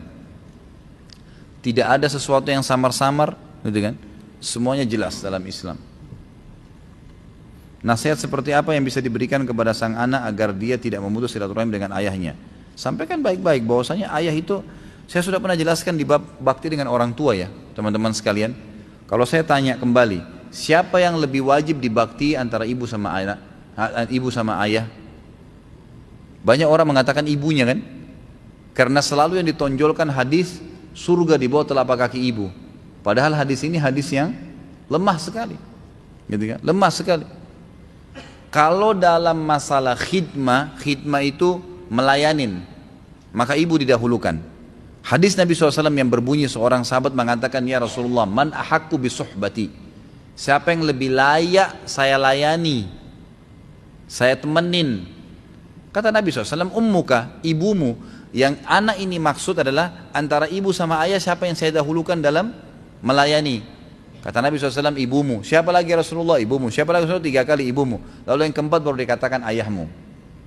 Tidak ada sesuatu yang samar-samar, gitu kan? Semuanya jelas dalam Islam. Nasihat seperti apa yang bisa diberikan kepada sang anak agar dia tidak memutus silaturahim dengan ayahnya? Sampaikan baik-baik bahwasanya ayah itu, saya sudah pernah jelaskan di bab bakti dengan orang tua ya, teman-teman sekalian. Kalau saya tanya kembali, siapa yang lebih wajib dibakti antara ibu sama anak, ibu sama ayah? Banyak orang mengatakan ibunya kan? Karena selalu yang ditonjolkan hadis surga di bawah telapak kaki ibu. Padahal hadis ini hadis yang lemah sekali, gitu kan? Lemah sekali. Kalau dalam masalah khidmah itu melayanin, maka ibu didahulukan. Hadis Nabi SAW yang berbunyi seorang sahabat mengatakan, ya Rasulullah, man ahakku bisuhbati, siapa yang lebih layak saya layani, saya temenin. Kata Nabi SAW, ummuka, ibumu. Yang anak ini maksud adalah antara ibu sama ayah, siapa yang saya dahulukan dalam melayani. Kata Nabi SAW, ibumu. Siapa lagi Rasulullah? Ibumu. Siapa lagi Rasulullah? 3 kali ibumu. Lalu yang keempat baru dikatakan ayahmu.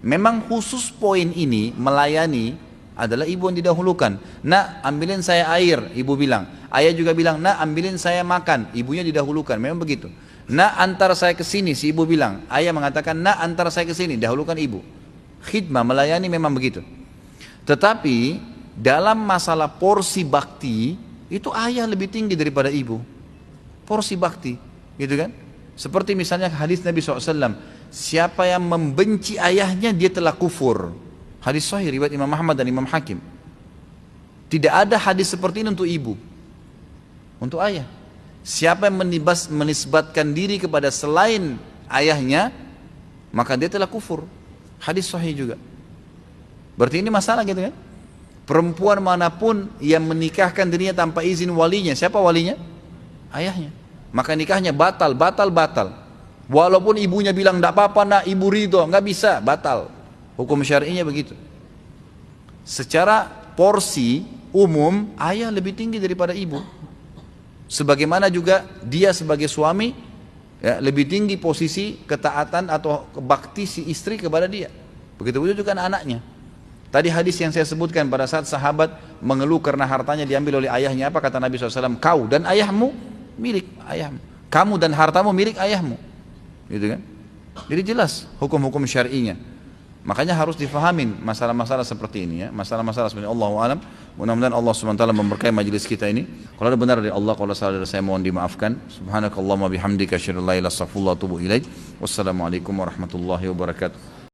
Memang khusus poin ini melayani adalah ibu yang didahulukan. Nak, ambilin saya air, ibu bilang. Ayah juga bilang, nak, ambilin saya makan, ibunya didahulukan. Memang begitu. Nak, antar saya ke sini, si ibu bilang. Ayah mengatakan, nak, antar saya ke sini, dahulukan ibu. Khidmah, melayani memang begitu. Tetapi dalam masalah porsi bakti itu ayah lebih tinggi daripada ibu. Porsi bakti, gitu kan? Seperti misalnya hadis Nabi SAW, siapa yang membenci ayahnya dia telah kufur. Hadis sahih riwayat Imam Ahmad dan Imam Hakim. Tidak ada hadis seperti ini untuk ibu, untuk ayah. Siapa yang menisbatkan diri kepada selain ayahnya, maka dia telah kufur. Hadis sahih juga. Berarti ini masalah gitu kan? Perempuan manapun yang menikahkan dirinya tanpa izin walinya, siapa walinya? Ayahnya. Maka nikahnya batal. Walaupun ibunya bilang tidak apa-apa nak, ibu ridho, nggak bisa, batal. Hukum syar'inya begitu. Secara porsi umum ayah lebih tinggi daripada ibu. Sebagaimana juga dia sebagai suami ya, lebih tinggi posisi ketaatan atau bakti si istri kepada dia. Begitu juga anaknya. Tadi hadis yang saya sebutkan pada saat sahabat mengeluh karena hartanya diambil oleh ayahnya, apa kata Nabi SAW? Kau dan ayahmu milik ayahmu. Kamu dan hartamu milik ayahmu. Gitu kan? Jadi jelas hukum-hukum syar'inya. Makanya harus difahamin masalah-masalah seperti ini ya. Masalah-masalah seperti ini. Allahu a'lam. Mudah-mudahan Allah SWT memberkahi majelis kita ini. Kalau ada benar dari Allah, kalau salah dari saya mohon dimaafkan. Subhanakallahumma bihamdika asyhadu an la ilaha illa anta astaghfiruka wa atubu ilaik. Wassalamualaikum warahmatullahi wabarakatuh.